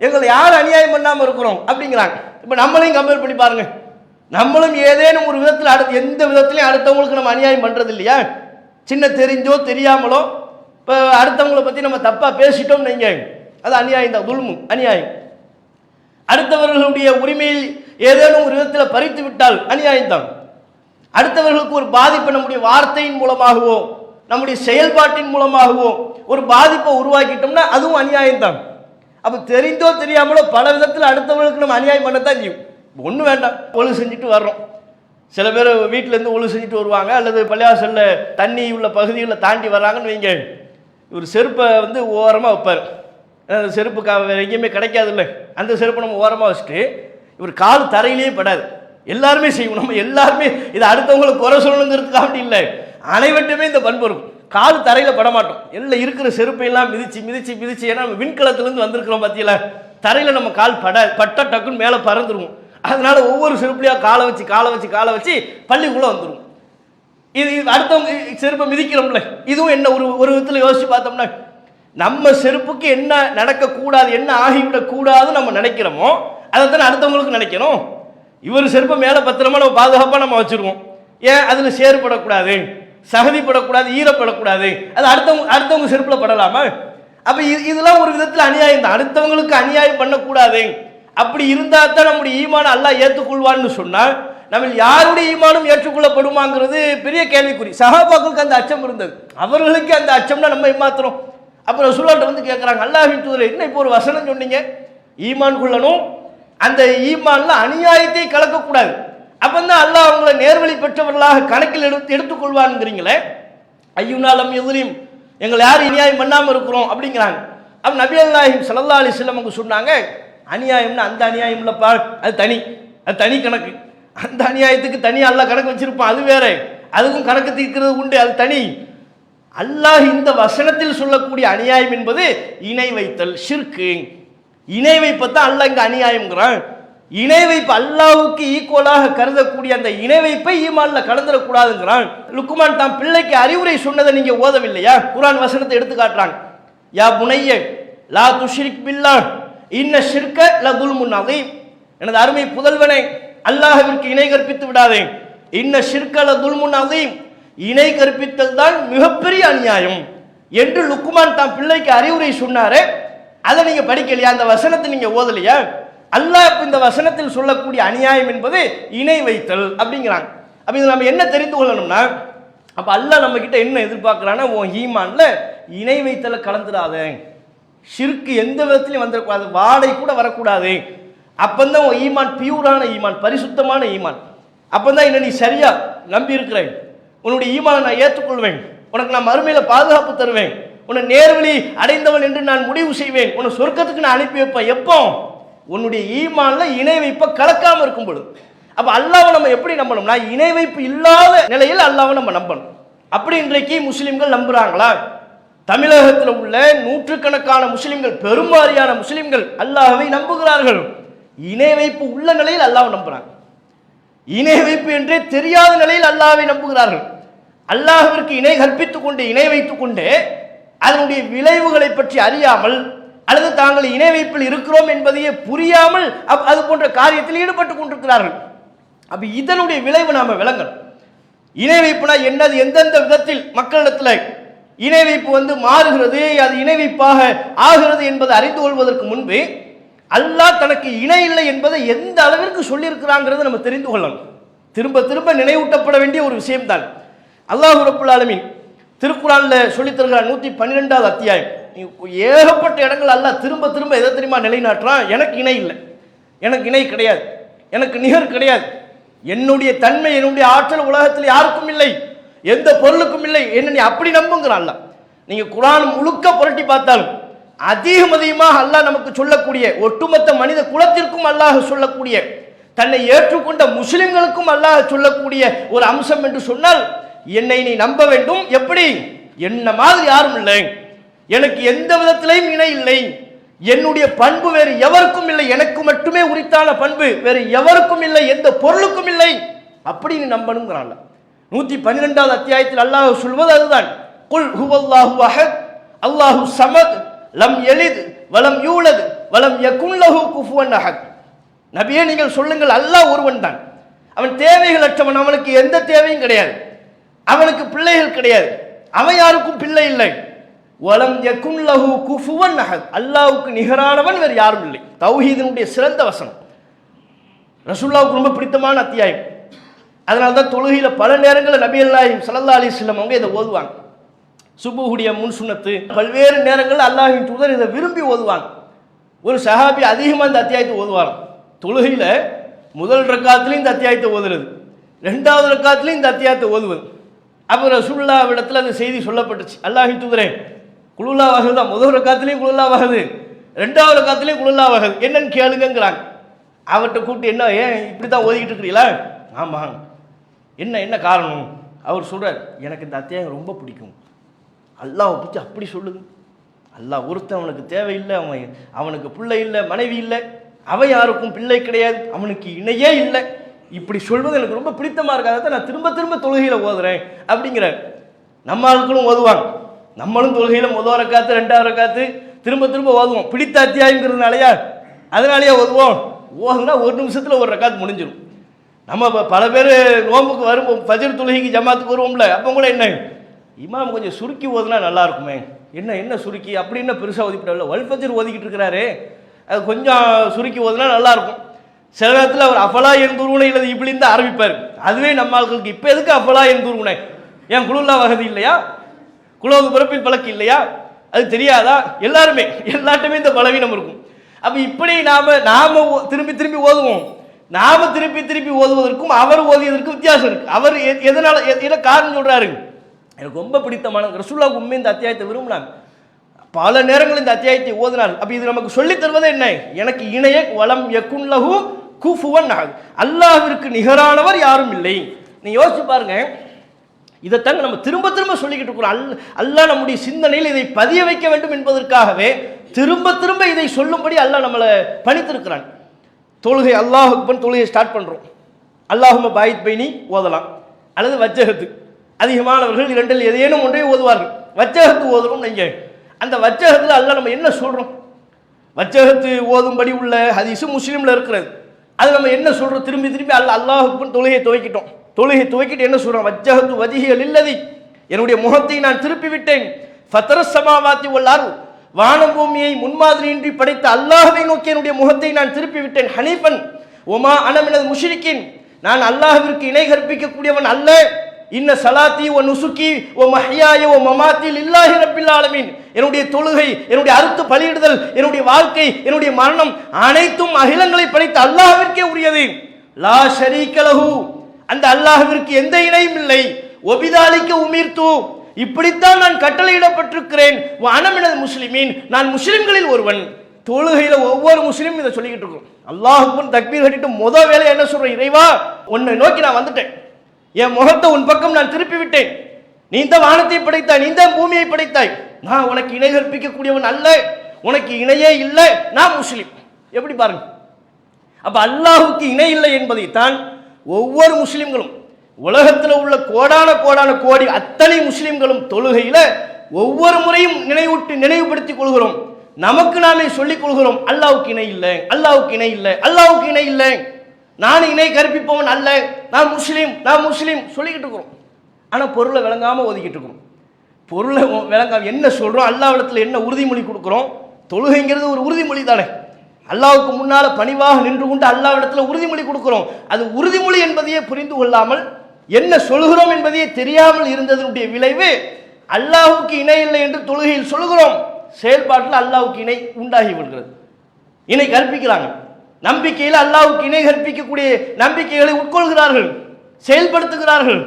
எங்களை யார் அநியாயம் பண்ணாமல் இருக்கிறோம் அப்படிங்கிறாங்க. இப்போ நம்மளையும் கம்பேர் பண்ணி பாருங்க. நம்மளும் ஏதேனும் ஒரு விதத்தில் எந்த விதத்திலையும் அடுத்தவங்களுக்கு நம்ம அநியாயம் பண்ணுறது இல்லையா? சின்ன தெரிஞ்சோ தெரியாமலோ இப்போ அடுத்தவங்களை பற்றி நம்ம தப்பாக பேசிட்டோம் நீங்கள், அது அநியாயம் தான், துல்மு அநியாயம். அடுத்தவர்களுடைய உரிமையில் ஏதேனும் ஒரு விதத்தில் பறித்து விட்டால் அநியாயம் தான். அடுத்தவர்களுக்கு ஒரு பாதிப்பை நம்முடைய வார்த்தையின் மூலமாகவோ நம்முடைய செயல்பாட்டின் மூலமாகவோ ஒரு பாதிப்பை உருவாக்கிட்டோம்னா அதுவும் அநியாயம் தான். அப்போ தெரிந்தோ தெரியாமலோ பல விதத்தில் அடுத்தவர்களுக்கு நம்ம அநியாயம் பண்ணத்தான் செய்யும். ஒன்றும் வேண்டாம், ஒழு செஞ்சுட்டு வர்றோம். சில பேர் வீட்டிலேருந்து ஒழு செஞ்சுட்டு வருவாங்க, அல்லது பள்ளியாசலில் தண்ணி உள்ள பகுதிகளில் தாண்டி வர்றாங்கன்னு வைங்க. ஒரு செருப்பை ஓரமாக வைப்பார். அந்த செருப்பு எங்கேயுமே கிடைக்காது இல்லை, அந்த செருப்பை நம்ம ஓரமாக வச்சுட்டு இவர் கால் தரையிலேயே படாது. எல்லாருமே செய்வோம், நம்ம எல்லாருமே இதை அடுத்தவங்களுக்கு குறை சொல்லணுங்கிறதுக்கு அப்படி இல்லை, அனைவட்டுமே இந்த பண்பு இருக்கும். கால் தரையில் படமாட்டோம், எல்லாம் இருக்கிற செருப்பையெல்லாம் மிதிச்சு மிதிச்சு மிதிச்சு. ஏன்னா நம்ம விண்கலத்திலேருந்து வந்திருக்கிறோம் பார்த்தீங்களா, தரையில் நம்ம கால் பட்ட டக்குன்னு மேலே பறந்துருவோம். அதனால ஒவ்வொரு செருப்புலையாக காலை வச்சு காலை வச்சு காலை வச்சு பள்ளிக்குள்ளே வந்துடும். இது அடுத்தவங்க செருப்பை மிதிக்கிறோம்ல, இதுவும் என்ன ஒரு விதத்தில் யோசிச்சு பார்த்தோம்னா நம்ம செருப்புக்கு என்ன நடக்கக்கூடாது, என்ன ஆகிவிடக்கூடாதுன்னு நம்ம நினைக்கிறோமோ அதைத்தானே அடுத்தவங்களுக்கு நினைக்கணும். இவர் செருப்பை மேலே பத்திரமா நம்ம பாதுகாப்பாக நம்ம வச்சுருவோம். ஏன்? அதில் சேறுபடக்கூடாது, சகதிப்படக்கூடாது, ஈரப்படக்கூடாது. அது அடுத்தவங்க செருப்பில் படலாமா? அப்போ இதெல்லாம் ஒரு விதத்தில் அநியாயம் தான். அடுத்தவங்களுக்கு அநியாயம் பண்ணக்கூடாது. அப்படி இருந்தால் தான் நம்முடைய ஈமான அல்லாஹ் ஏற்றுக்கொள்வான்னு சொன்னால் நம்ம யாருடைய ஈமானும் ஏற்றுக்கொள்ளப்படுமாங்கிறது பெரிய கேள்விக்குறி. சஹாபாக்களுக்கு அந்த அச்சம் இருந்தது, அவர்களுக்கு அந்த அச்சம்னா நம்ம ஏமாத்துறோம். அப்புறம் ரசூலுல்லாஹ் கேட்குறாங்க, அல்லாஹ்வின் தூதரே, என்ன இப்போ ஒரு வசனம் சொன்னீங்க, ஈமான் கொள்ளணும், அந்த ஈமான்ல அநியாயத்தை கலக்கக்கூடாது, அப்போ தான் அல்லாஹ் அவங்கள நேர்வழி பெற்றவர்களாக கணக்கில் எடுத்துக்கொள்வான்ங்கிறீங்களே. ஐயுனா லம் யஸ்லிம், எங்களை யாரும் அநியாயம் பண்ணாமல் இருக்கிறோம் அப்படிங்கிறாங்க. அப்போ நபிகள் நாயகம் ஸல்லல்லாஹு அலைஹி வஸல்லம் அவங்க சொன்னாங்க, அநியாயம்னா அந்த அநியாயம் இல்லைப்பா, அது தனி கணக்கு. அந்த அநியாயத்துக்கு தனி அல்லாஹ் கணக்கு வச்சிருப்பான், அது வேற, அதுக்கும் கணக்கு தீர்க்கிறது உண்டு, அது தனி. அல்லாஹ் இந்த வசனத்தில் சொல்லக்கூடிய அநியாயம் என்பது இணை வைத்தல், ஷிர்க்கு. இணை வைப்பத்தான் அல்லாஹ் இங்கே அநியாயம்ங்கிறான். இணை வைப்பு அல்லாஹ்வுக்கு ஈக்குவலாக கருதக்கூடிய அந்த இணை வைப்பை ஈமான்ல கலந்துடக்கூடாதுங்கிறான். லுக்மான் தான் பிள்ளைக்கு அறிவுரை சொன்னதை நீங்க ஓதவில்லையா? குர்ஆன் வசனத்தை எடுத்து காட்டுறாங்க. யா புனைய லா துஷ்ரிக் பில்லாஹ் இன்ன ஷிர்க லதுல்முன் அதீம், எனது அருமை புதல்வனே, அல்லாஹ்விற்கு இணை கற்பித்து விடாதே. இன்ன ஷிர்க லதுல்முன் அதீம், இணை கற்பித்தல் தான் மிகப்பெரிய அநியாயம் என்று லுக்மான் தான் பிள்ளைக்கு அறிவுரை சொன்னாரே. அதை நீங்க படிக்கலையா? அந்த வசனத்தை நீங்க ஓதலையா? அல்லாஹ் இந்த வசனத்தில் சொல்லக்கூடிய அநியாயம் என்பது இணை வைத்தல் அப்படிங்கிறாங்க. அப்ப இது நம்ம என்ன தெரிந்து கொள்ளணும்னா, அப்ப அல்லாஹ் நம்ம கிட்ட என்ன எதிர்பார்க்கிறான்னா, உன் ஈமான்ல இணை வைத்தலை கலந்துடாத, ஷிர்க்கு எந்த விதத்திலையும் வந்துடக்கூடாது, வாடை கூட வரக்கூடாது. அப்பந்தான் உன் ஈமான் பியூரான ஈமான், பரிசுத்தமான ஈமான். அப்பந்தான் என்ன நீ சரியா நம்பி இருக்கிறேன், உன்னுடைய ஈமானை நான் ஏற்றுக்கொள்வேன், உனக்கு நான் மறுமையில பாதுகாப்பு தருவேன், உன்னை நேர்வழி அடைந்தவன் என்று நான் முடிவு செய்வேன், உன்னை சொர்க்கத்துக்கு நான் அனுப்பி வைப்பேன். எப்போ? உன்னுடைய ஈமான்ல இணை வைப்பை கலக்காம இருக்கும் பொழுது. அப்ப அல்லாஹ்வை நம்ம எப்படி நம்பணும்னா, இணை வைப்பு இல்லாத நிலையில் அல்லாஹ்வை நம்ம நம்பணும். அப்படி இன்றைக்கு முஸ்லிம்கள் நம்புறாங்களா? தமிழகத்தில் உள்ள நூற்றுக்கணக்கான முஸ்லிம்கள், பெரும்பாரியான முஸ்லிம்கள் அல்லாஹ்வை நம்புகிறார்கள். இணை வைப்பு உள்ள நிலையில் அல்லாஹ்வை நம்புறாங்க. இணை வைப்பு என்றே தெரியாத நிலையில் அல்லாஹ்வை நம்புகிறார்கள். அல்லாஹ்விற்கு இணை கற்பித்துக் கொண்டு இணை வைத்துக் கொண்டு அதனுடைய விளைவுகளை பற்றி அறியாமல், அல்லது தாங்கள் இணை வைப்பில் இருக்கிறோம் என்பதையே புரியாமல் அது போன்ற காரியத்தில் ஈடுபட்டு கொண்டிருக்கிறார்கள். அப்ப இதனுடைய விளைவு நாம விளங்கணும். இணை வைப்புனா என்னது, எந்தெந்த விதத்தில் மக்களிடத்தில் இணை வைப்பு மாறுகிறது, அது இணை வைப்பாக ஆகிறது என்பதை அறிந்து கொள்வதற்கு முன்பு அல்லாஹ் தனக்கு இணை இல்லை என்பதை எந்த அளவிற்கு சொல்லியிருக்கிறாங்கிறத நம்ம தெரிந்து கொள்ளணும். திரும்ப திரும்ப நினைவூட்டப்பட வேண்டிய ஒரு விஷயம்தான். அல்லாஹ் ரப்புல் ஆலமீன் திருக்குர்ஆனில் சொல்லித் தருகிறார். 112வது அத்தியாயம். ஏகப்பட்ட இடங்கள் அல்லாஹ் திரும்ப திரும்ப எதை தெரியுமா நிலைநாட்டுறான்? எனக்கு இணை இல்லை, எனக்கு இணை கிடையாது, எனக்கு நிகர் கிடையாது, என்னுடைய தன்மை என்னுடைய ஆற்றல் உலகத்தில் யாருக்கும் இல்லை, எந்த பொருளுக்கும் இல்லை, என்ன நீ அப்படி நம்புங்கிறான் அல்லாஹ். நீங்க குர்ஆன் முழுக்க புரட்டி பார்த்தாலும் அதிகமாக அல்லாஹ் நமக்கு சொல்லக்கூடிய, ஒட்டுமொத்த மனித குலத்திற்கும் அல்லாஹ் சொல்லக்கூடிய, தன்னை ஏற்றுக்கொண்ட முஸ்லிம்களுக்கும் அல்லாஹ் சொல்லக்கூடிய ஒரு அம்சம் என்று சொன்னால், என்னை நீ நம்ப வேண்டும். எப்படி? என்ன மாதிரி யாரும் இல்லை, எனக்கு எந்த விதத்திலையும் இணை இல்லை, என்னுடைய பண்பு வேறு எவருக்கும் இல்லை, எனக்கு மட்டுமே உரித்தான பண்பு வேறு எவருக்கும் இல்லை, எந்த பொருளுக்கும் இல்லை, அப்படி நீ நம்பணுங்கிறான். 112வது அத்தியாயத்தில் அல்லாஹ் சொல்வது அதுதான். குல் ஹுவல்லாஹு அஹத் அல்லாஹு ஸமத் லம் யலித் வலம் யூலத் வலம் யகுன் லஹு குஃபுவன் அஹத். நபியே நீங்கள் சொல்லுங்கள், அல்லாஹ் ஒருவன் தான், அவன் தேவைகள் அற்றவன், அவனுக்கு எந்த தேவையும் கிடையாது, அவனுக்கு பிள்ளைகள் கிடையாது, அவன் யாருக்கும் பிள்ளை இல்லை. வலம் யகுன் லஹு குஃபுவன் அஹத், அல்லாஹ்வுக்கு நிகரானவன் வேறு யாரும் இல்லை. தௌஹீதினுடைய சிறந்த வசனம், ரசூலுல்லாஹ்வுக்கு ரொம்ப பிடித்தமான அத்தியாயம். அதனால தான் தொழுகையில் பல நேரங்களில் நபிகள் நாயகம் ஸல்லல்லாஹு அலைஹி வஸல்லம் அவங்க இதை ஓதுவாங்க. சுபூஹுடைய முன் சுன்னத்து பல்வேறு நேரங்களில் அல்லாஹ்வின் தூதர் இதை விரும்பி ஓதுவாங்க. ஒரு சஹாபி அதிகமாக இந்த அத்தியாயத்தை ஓதுவாங்க. தொழுகையில் முதல் ரக்காத்துலையும் இந்த அத்தியாயத்தை ஓதுறது, 2வது ரக்காத்துலையும் இந்த அத்தியாயத்தை ஓதுவது. அப்போ ரசூலுல்லாஹ் இடத்துல அந்த செய்தி சொல்லப்பட்டுச்சு, அல்லாஹ்வின் தூதரே குலுல்லா வகது தான், முதல் ரக்காத்துலையும் குலுல்லா வகது, 2வது ரக்காத்துலையும் குலுல்லா வகது, என்னன்னு கேளுங்கிறாங்க. அவர்கிட்ட கூப்பிட்டு, என்ன ஏன் இப்படி தான் ஓதிக்கிட்டு இருக்கிறீங்களா? ஆமாம், என்ன காரணம்? அவர் சொல்கிறார், எனக்கு இந்த அத்தியாயம் ரொம்ப பிடிக்கும், அல்லாஹ் பற்றி அப்படி சொல்லுது, அல்லாஹ் ஒருத்தன் அவனுக்கு தேவையில்லை, அவனுக்கு பிள்ளை இல்லை, மனைவி இல்லை, அவன் யாருக்கும் பிள்ளை கிடையாது, அவனுக்கு இணையே இல்லை, இப்படி சொல்வது எனக்கு ரொம்ப பிடித்தமாக இருக்காத, நான் திரும்ப திரும்ப தொழுகையில் ஓதுறேன் அப்படிங்கிறார். நம்ம ஆட்களும் ஓதுவாங்க, நம்மளும் தொழுகையில் முதல் ரக்காத்து 2வது ரக்காத்து திரும்ப திரும்ப ஓதுவோம், பிடித்த அத்தியாயங்கிறதுனாலையா, அதனாலேயே ஓதுவோம். ஓதுனா ஒரு நிமிஷத்தில் ஒரு ரக்காத்து முடிஞ்சிடும். நம்ம பல பேர் நோம்புக்கு வரும், ஃபஜ்ர் தொழுகைக்கு ஜமாத்துக்கு வருவோம்ல, அப்போ கூட என்ன இமாம் கொஞ்சம் சுருக்கி ஓதுனா நல்லா இருக்குமே, என்ன சுருக்கி அப்படி என்ன பெருசாக ஓதிப்படவில்லை, வல்ஃபஜர் ஓதிக்கிட்டு இருக்கிறாரு, அது கொஞ்சம் சுருக்கி ஓதுனா நல்லா இருக்கும். சில நேரத்தில் அவர் அஃபலா எந்தூர்வுனை இல்லது இப்படின்னு தான் ஆரம்பிப்பார். அதுவே நம்ம ஆட்களுக்கு இப்போ எதுக்கு அஃபலா எந்தூர்வுனை, ஏன் குலுல்லா வகதி இல்லையா, குலோது பிறப்பில் பழக்கு இல்லையா, அது தெரியாதா? எல்லாட்டுமே இந்த பலவீனம் இருக்கும். அப்போ இப்படி நாம திரும்பி திரும்பி ஓதுவோம், நாம திருப்பி ஓதுவதற்கும் அவர் ஓதியதற்கும் வித்தியாசம் இருக்கு. அவர் எதனால என்ன காரணம் சொல்றாரு? எனக்கு ரொம்ப பிடித்தமான ரசூலுல்லாஹ் உண்மை இந்த அத்தியாயத்தை விரும்பினாங்க, பல நேரங்களில் இந்த அத்தியாயத்தை ஓதினார். அப்ப இது நமக்கு சொல்லித் தருவது என்ன? எனக்கு இணைய வலம் யகுன் லஹு குஃபுவன் அஹத், அல்லாஹ்விற்கு நிகரானவர் யாரும் இல்லை. நீ யோசிச்சு பாருங்க, இதைத்தாங்க நம்ம திரும்ப திரும்ப சொல்லிக்கிட்டு இருக்கிறோம். அல்லாஹ் நம்முடைய சிந்தனையில் இதை பதிய வைக்க வேண்டும் என்பதற்காகவே திரும்ப திரும்ப இதை சொல்லும்படி அல்லாஹ் நம்மளை பணித்திருக்கிறான். தொழுகை அல்லாஹ் அக்பர் தொழுகையை ஸ்டார்ட் பண்ணுறோம், அல்லாஹும்ம பாயித் பைனி ஓதலாம், அல்லது வஜ்ஜஹத்து. அதிகமானவர்கள் இரண்டில் எதையேனும் ஒன்றே ஓதுவார்கள். வஜ்ஜஹத்து ஓதுறோம். நீங்கள் அந்த வஜ்ஜஹத்தில் அல்லாஹ் நம்ம என்ன சொல்கிறோம்? வஜ்ஜஹத்து ஓதும்படி உள்ள ஹதீஸு முஸ்லீமில் இருக்கிறது. அது நம்ம என்ன சொல்கிறோம்? திரும்பி அல்லாஹ் அக்பர் தொழுகையை துவைக்கிட்டோம். தொழுகை துவைக்கிட்டு என்ன சொல்கிறோம்? வஜ்ஜஹத்து வஜ்ஹிய லில்லதி, என்னுடைய முகத்தை நான் திருப்பி விட்டேன். ஃபத்ரஸ் ஸமாவாத்தி வல் அர்த், வானம் பூமியை முன்மாதிரியின்றி படைத்த அல்லாஹ்வை நோக்கி என்னுடைய முகத்தை நான் திருப்பி விட்டேன். ஹனீஃபன் ஒமா அன மினல் முஷ்ரிக்கீன், நான் அல்லாஹ்விற்கு இணை கற்பிக்கக்கூடியவன் அல்ல. இன்ன சலாத்தி ஒ நுசுக்கி ஒ மஹ்யாய ஒ மமாத்தி லில்லாஹி ரப்பில் ஆலமீன், என்னுடைய தொழுகை, என்னுடைய அறுத்து பலியிடுதல், என்னுடைய வாழ்க்கை, என்னுடைய மரணம் அனைத்தும் அகிலங்களை படைத்த அல்லாஹ்விற்கே உரியது. லா ஷரீக லஹு, அந்த அல்லாஹ்விற்கு எந்த இணையும் இல்லை. ஒபிதாலிக்க உமிர்த்து, இப்படித்தான் நான் கட்டளையிடப்பட்டிருக்கிறேன். அனமினல் முஸ்லிமீன், நான் முஸ்லிம்களில் ஒருவன். தொழுகையில ஒவ்வொரு முஸ்லீமும் இதை சொல்லிக்கிட்டு இருக்கோம். அல்லாஹ் அக்பர் தக்பீர் கட்டிட்டு முதல் வேலை என்ன சொல்றேன்? இறைவா, உன்னை நோக்கி நான் வந்துட்டேன், என் முகத்தை உன் பக்கம் நான் திருப்பி விட்டேன். நீ தான் வானத்தை படைத்தாய், நீ தான் பூமியை படைத்தாய், நான் உனக்கு இணை கற்பிக்கக்கூடியவன் அல்ல, உனக்கு இணையே இல்லை, நான் முஸ்லீம். எப்படி பாருங்க. அப்ப அல்லாஹுக்கு இணை இல்லை என்பதைத்தான் ஒவ்வொரு முஸ்லிம்களும், உலகத்தில் உள்ள கோடான கோடி அத்தனை முஸ்லிம்களும் தொழுகையில ஒவ்வொரு முறையும் நினைவுபடுத்திக் கொள்கிறோம். நமக்கு நாமே சொல்லிக் கொள்கிறோம், அல்லாஹ்வுக்கு இணை இல்லை, அல்லாஹ்வுக்கு இணை இல்லை, அல்லாஹ்வுக்கு இணை இல்லை, நான் இணை கற்பிப்பவன் அல்ல, நான் முஸ்லீம் சொல்லிக்கிட்டு இருக்கிறோம். ஆனால் பொருளை விளங்காமல் ஓதிக்கிட்டு இருக்கிறோம். பொருளை விளங்க என்ன சொல்கிறோம், அல்லாஹ்விடத்தில் என்ன உறுதிமொழி கொடுக்குறோம். தொழுகைங்கிறது ஒரு உறுதிமொழி தானே. அல்லாஹ்வுக்கு முன்னால் பணிவாக நின்று கொண்டு அல்லாஹ்விடத்தில் உறுதிமொழி கொடுக்குறோம். அது உறுதிமொழி என்பதையே புரிந்து கொள்ளாமல் என்ன சொல்கிறோம் என்பதையே தெரியாமல் இருந்ததனுடைய விளைவு அல்லாஹ்வுக்கு இணை இல்லை என்று தொழுகையில் சொல்கிறோம், செயல்பாட்டில் அல்லாஹ்வுக்கு இணை உண்டாகி விடுகிறது. இணை கற்பிக்கிறாங்க. நம்பிக்கையில் அல்லாஹ்வுக்கு இணை கற்பிக்கக்கூடிய நம்பிக்கைகளை உட்கொள்கிறார்கள், செயல்படுத்துகிறார்கள்.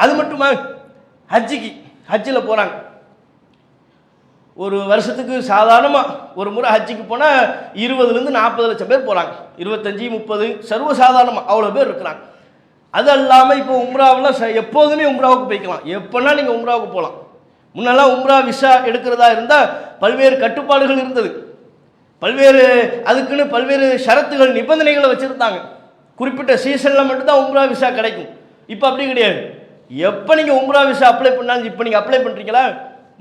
அது மட்டுமா, ஹஜ்ஜில் போகிறாங்க. ஒரு வருஷத்துக்கு சாதாரணமாக ஒரு முறை ஹஜ்ஜிக்கு போனால் 20 to 40 லட்சம் பேர் போகிறாங்க. 25, 30 சர்வசாதாரணமாக அவ்வளோ பேர் இருக்கிறாங்க. அது இல்லாமல் இப்போ உம்ராவில் எப்போதுமே உம்ராவுக்கு போய்க்கலாம், எப்போனா நீங்கள் உம்ராவுக்கு போகலாம். முன்னெல்லாம் உம்ரா விசா எடுக்கிறதா இருந்தால் பல்வேறு கட்டுப்பாடுகள் இருந்தது, அதுக்குன்னு பல்வேறு ஷரத்துகள் நிபந்தனைகளை வச்சுருந்தாங்க. குறிப்பிட்ட சீசனில் மட்டும்தான் உம்ரா விசா கிடைக்கும். இப்போ அப்படி கிடையாது. எப்போ நீங்கள் உம்ரா விசா அப்ளை பண்ணாலும், இப்போ நீங்கள் அப்ளை பண்ணுறீங்களா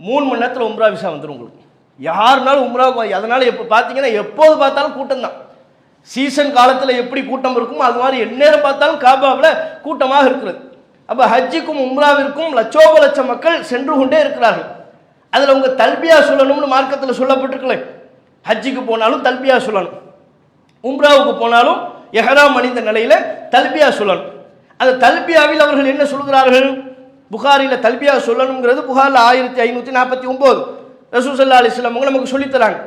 3 மணி நேரத்தில் உம்ரா விசா வந்துடும் உங்களுக்கு. யாருனாலும் உம்ராவுக்கு. அதனால் எப்போ பார்த்தீங்கன்னா எப்போது பார்த்தாலும் கூட்டம் தான். சீசன் காலத்தில் எப்படி கூட்டம் இருக்குமோ அது மாதிரி எந்நேரம் பார்த்தாலும் காபாவில் கூட்டமாக இருக்கிறது. அப்போ ஹஜ்ஜுக்கும் உம்ராவிற்கும் லட்சோப லட்சம் மக்கள் சென்று கொண்டே இருக்கிறார்கள். அதில் உங்கள் தல்பியா சொல்லணும்னு மார்க்கத்தில் சொல்லப்பட்டிருக்கல. ஹஜ்ஜுக்கு போனாலும் தல்பியா சொல்லணும், உம்ராவுக்கு போனாலும் எஹராம் அணிந்த நிலையில் தல்பியா சொல்லணும். அந்த தல்பியாவில் அவர்கள் என்ன சொல்கிறார்கள், புகாரில் தல்பியா சொல்லணுங்கிறது புகாரில் 1549 ரசூல் ஸல்லல்லாஹு அலைஹி வஸல்லம் அவங்க நமக்கு சொல்லித்தராங்க.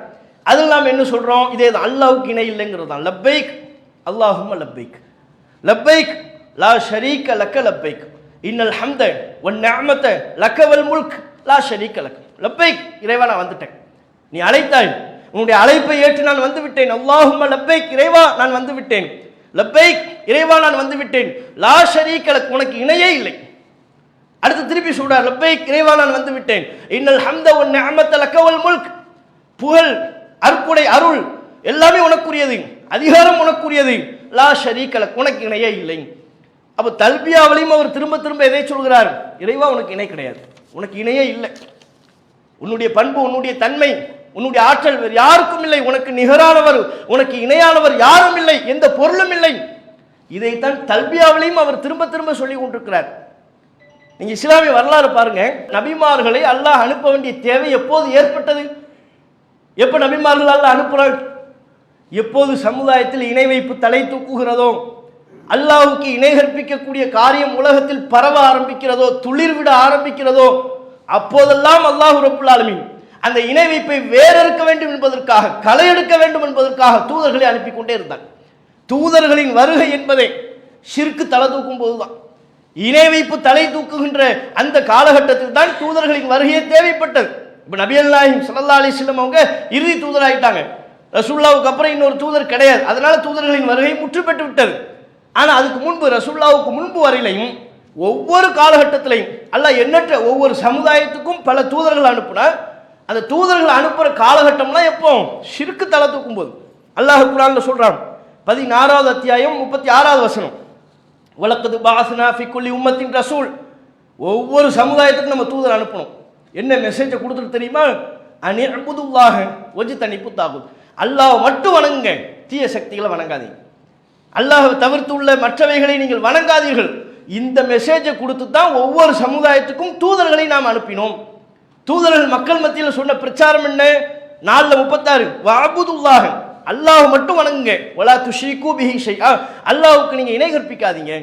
அதில் நாம் என்ன சொல்கிறோம், இதே தான் அல்லாஹ்வுக்கு இணை இல்லைங்கிறது தான். லப்பைக் அல்லாஹும்ம லப்பைக், லப்பைக் லா ஷரீக லக்க லப்பைக், இன்னல் ஹம்த வன் நிஅமத லக்க வல் முல்க் லா ஷரீக லக். லப்பைக் இறைவா நான் வந்துட்டேன், நீ அழைத்தாய், உன்னுடைய அழைப்பை ஏற்று நான் வந்து விட்டேன். அல்லாஹும்ம லப்பைக் இறைவா நான் வந்து விட்டேன், லப்பைக் இறைவா நான் வந்து விட்டேன், லா ஷரீக லக் உனக்கு இணையே இல்லை. அடுத்து திருப்பி சொல்றார், லப்பைக் இறைவா நான் வந்து விட்டேன், இன்னல் ஹம்த வன் நிஅமத லக்க வல் முல்க் புகழ் அற்புடை அருள் எல்லாமே உனக்குரியது, அதிகாரம் உனக்குரியது, லா ஷரீக லக் உனக்கு இணையே இல்லை. அப்போ தல்பியாவிலையும் அவர் திரும்ப திரும்ப எதை சொல்கிறார், இறைவா உனக்கு இணை கிடையாது, உனக்கு இணையே இல்லை, உன்னுடைய பண்பு உன்னுடைய தன்மை உன்னுடைய ஆற்றல் வேறு யாருக்கும் இல்லை, உனக்கு நிகரானவர் உனக்கு இணையானவர் யாரும் இல்லை, எந்த பொருளும் இல்லை. இதைத்தான் தல்பியாவிலையும் அவர் திரும்ப திரும்ப சொல்லி கொண்டிருக்கிறார். நீங்க இஸ்லாமிய வரலாறு பாருங்க, நபிமார்களை அல்லாஹ் அனுப்ப வேண்டிய தேவை எப்போது ஏற்பட்டது, எப்ப நபிமார்கள் அல்லாஹ் அனுப்புறார், எப்போது சமுதாயத்தில் இணை வைப்பு தலை தூக்குகிறதோ, அல்லாஹ்வுக்கு இணை கற்பிக்கக்கூடிய காரியம் உலகத்தில் பரவ ஆரம்பிக்கிறதோ, துளிர்விட ஆரம்பிக்கிறதோ, அப்போதெல்லாம் அல்லாஹ் ரப்புல் ஆலமீன் அந்த இணை வைப்பை வேறறுக்க வேண்டும் என்பதற்காக, களை எடுக்க வேண்டும் என்பதற்காக தூதர்களை அனுப்பி கொண்டே இருந்தார். தூதர்களின் வருகை என்பதை ஷிர்க் தலை தூக்கும் போதுதான், இணை வைப்பு தலை தூக்குகின்ற அந்த காலகட்டத்தில் தான் தூதர்களின் வருகையே தேவைப்பட்டது. இப்போ நபிகள் நாயகம் ஸல்லல்லாஹு அலைஹி வஸல்லம் அவங்க இறுதி தூதர் ஆயிட்டாங்க. ரசூலுல்லாஹ்வுக்கு அப்புறம் இன்னொரு தூதர் கிடையாது. அதனால தூதர்களின் வருகை முற்று பெற்று விட்டது. ஆனால் அதுக்கு முன்பு ரசூலுல்லாஹ்வுக்கு முன்பு வரையிலையும் ஒவ்வொரு காலகட்டத்திலையும் அல்லாஹ் எண்ணற்ற ஒவ்வொரு சமுதாயத்துக்கும் பல தூதர்கள் அனுப்புனார். அந்த தூதர்கள் அனுப்புகிற காலகட்டம்லாம் எப்போ, ஷிர்க் தலை தூக்கும் போது. அல்லாஹ் குர்ஆன்ல சொல்றான், 16வது அத்தியாயம் 36வது வசனம், வலக்கது பஅஸ்னா ஃபி குல்லி உம்மத்தின் ரசூல். ஒவ்வொரு சமுதாயத்துக்கும் நம்ம தூதர் அனுப்பணும். என்ன மெசேஜை கொடுத்துட்டு தெரியுமா, அனிஅ்புதுல்லாஹ வஜ்தனிபு தாகுத், அல்லாஹ் மட்டும் வணங்குங்க, தீய சக்திகளை வணங்காதீங்க, அல்லாஹ்வை தவிர்த்து உள்ள மற்றவைகளை நீங்கள் வணங்காதீர்கள். இந்த மெசேஜை கொடுத்து தான் ஒவ்வொரு சமுதாயத்துக்கும் தூதர்களை நாம் அனுப்பினோம். தூதர்கள் மக்கள் மத்தியில் சொன்ன பிரச்சாரம் என்ன, 4:36 வஅபுதுல்லாஹ அல்லாஹ் மட்டும் வணங்குங்க, வலா துஷ்ரிகு பிஹி ஷைஆ அல்லாஹ்வுக்கு நீங்க இணை கற்பிக்காதீங்க.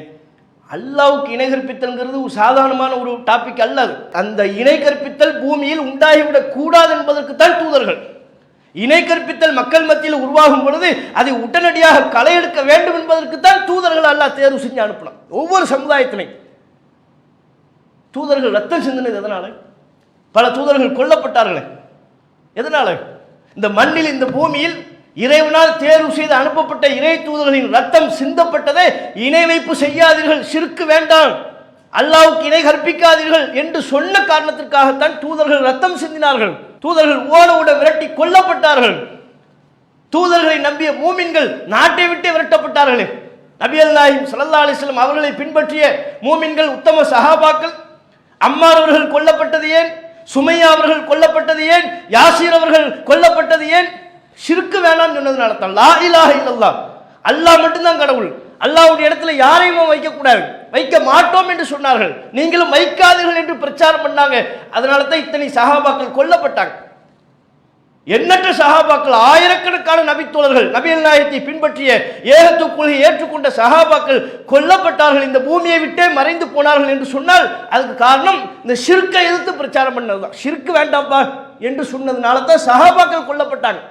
அல்லாஹ்வுக்கு இணை கற்பித்தல்ங்கிறது ஒரு சாதாரணமான ஒரு டாபிக் அல்ல. அந்த இணை கற்பித்தல் பூமியில் உண்டாகிவிடக் கூடாது என்பதற்கு தான் தூதர்கள். இணை கற்பித்தல் மக்கள் மத்தியில் உருவாகும் பொழுது அதை உடனடியாக களை எடுக்க வேண்டும் என்பதற்கு தான் தூதர்கள் அல்லாஹ் தேர்வு செஞ்சு அனுப்பலாம். ஒவ்வொரு சமுதாயத்திலையும் தூதர்கள் ரத்தம் சிந்தினது எதனால, பல தூதர்கள் கொல்லப்பட்டார்களே எதனால, இந்த மண்ணில் இந்த பூமியில் இறைவனால் தேர்வு செய்து அனுப்பப்பட்ட இறை தூதர்களின் ரத்தம் சிந்தப்பட்டதே இணை வைப்பு செய்யாதீர்கள், ஷிர்க் வேண்டாம், அல்லாஹ்வுக்கு இணை கற்பிக்காதீர்கள் என்று சொன்ன காரணத்திற்காகத்தான் தூதர்கள் ரத்தம் சிந்தினார்கள். தூதர்கள் ஓட விரட்டி கொல்லப்பட்டார்கள். தூதர்களை நம்பிய மூமின்கள் நாட்டை விட்டு விரட்டப்பட்டார்களே. நபிகள் நாயகம் ஸல்லல்லாஹு அலைஹி வஸல்லம் அவர்களை பின்பற்றிய மூமின்கள், உத்தம சஹாபாக்கள், அம்மார் அவர்கள் கொல்லப்பட்டது ஏன், சுமையா அவர்கள் கொல்லப்பட்டது ஏன், யாசீர் அவர்கள் கொல்லப்பட்டது ஏன், ஷிர்க் வேணாம்னு சொன்னதுனால தான். லா இலாஹ இல்லல்லாஹ், அல்லாஹ் மட்டும்தான் கடவுள், அல்லாஹ்வுடைய இடத்துல யாரையும் வைக்கக்கூடாது. வைக்க மாட்டோம் என்று சொன்னார்கள். நீங்களும் வைக்காதீர்கள் என்று பிரச்சாரம் பண்ணாங்க. அதனால தான் இத்தனை சஹாபாக்கள் கொல்லப்பட்டாங்க. எண்ணற்ற சஹாபாக்கள், ஆயிரக்கணக்கான நபித்தோழர்கள், நபிகள் நாயகத்தை பின்பற்றிய ஏகத்துவ கொள்கையை ஏற்றுக்கொண்ட சஹாபாக்கள் கொல்லப்பட்டார்கள், இந்த பூமியை விட்டே மறைந்து போனார்கள் என்று சொன்னால் அதுக்கு காரணம் இந்த ஷிர்க்கை எதிர்த்து பிரச்சாரம் பண்ணதுதான். ஷிர்க் வேண்டாம்ப்பா என்று சொன்னதுனால தான் சஹாபாக்கள் கொல்லப்பட்டாங்க.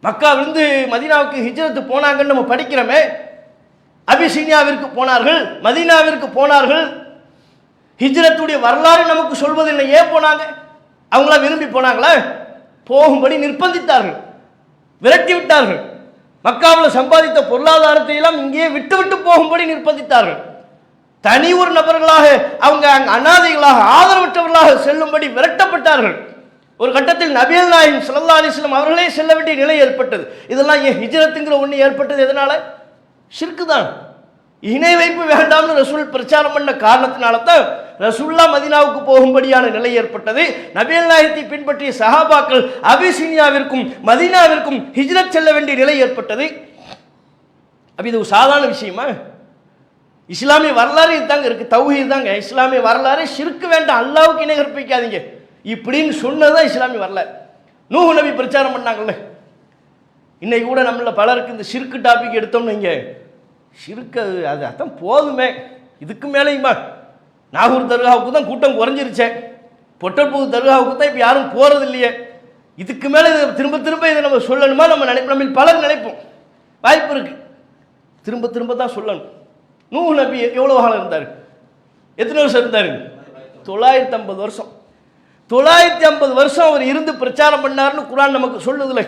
மக்காவிலிருந்து மதீனாவுக்கு ஹிஜ்ரத் போனாங்கன்னு நம்ம படிக்கிறோமே. அபிசீனியாவிற்கு போனார்கள், மதீனாவிற்கு போனார்கள். ஹிஜ்ரத்துடைய வரலாறு நமக்கு சொல்வதில்லை. ஏன் போனாங்க? அவங்களா விரும்பி போனாங்களா? போகும்படி நிர்பந்தித்தார்கள், விரட்டி விட்டார்கள். மக்காவில் சம்பாதித்த பொருளாதாரத்தை எல்லாம் இங்கேயே விட்டு விட்டு போகும்படி நிர்பந்தித்தார்கள். தனி ஒரு நபர்களாக அவங்க அனாதைகளாக ஆதரவற்றவர்களாக செல்லும்படி விரட்டப்பட்டார்கள். ஒரு கட்டத்தில் நபிகள் நாயகம் ஸல்லல்லாஹு அலைஹி வஸல்லம் அவர்களே செல்ல வேண்டிய நிலை ஏற்பட்டது. இதெல்லாம் ஹிஜ்ரத்துங்கிற ஒன்று ஏற்பட்டது எதனால? ஷிர்க்கு தான். இணை வைப்பு வேண்டாம்னு ரசூல் பிரச்சாரம் பண்ண காரணத்தினால தான் ரசூல்லா மதீனாவுக்கு போகும்படியான நிலை ஏற்பட்டது. நபிகள் நாயகத்தை பின்பற்றிய சஹாபாக்கள் அபிசீனியாவிற்கும் மதீனாவிற்கும் ஹிஜ்ரத் செல்ல வேண்டிய நிலை ஏற்பட்டது. அப்ப இது ஒரு சாதாரண விஷயமா? இஸ்லாமிய வரலாறு இதுதாங்க இருக்கு, தௌஹீத் தாங்க இஸ்லாமிய வரலாறு. ஷிர்க் வேண்டாம், அல்லாஹ்வுக்கு இணை கற்பிக்காதீங்க இப்படின்னு சொன்னதான் இஸ்லாமிய வரலாறு. நூஹ் நபி பிரச்சாரம் பண்ணாங்கல்ல. இன்னைக்கு கூட நம்மள பலருக்கு இந்த ஷிர்க் டாபிக் எடுத்தோம்னு இங்க ஷிர்க்கு அது அதான் போதுமே, இதுக்கு மேலேயுமா? நாகூர் தர்காவுக்கு தான் கூட்டம் குறைஞ்சிருச்சே, பொட்டல்பூ தர்காவுக்கு தான் இப்போ யாரும் போகிறது இல்லையே, இதுக்கு மேலே திரும்ப திரும்ப இதை நம்ம சொல்லணுமா? நம்ம பலர் நினைப்போம். வாய்ப்பு இருக்கு, திரும்ப திரும்ப தான் சொல்லணும். நூஹ் நபி எவ்வளோ காலம் இருந்தார்? எத்தனை வருஷம் இருந்தார்? 950 வருஷம். 950 வருஷம் அவர் இருந்து பிரச்சாரம் பண்ணார்னு குர்ஆன் நமக்கு சொல்லுதுல.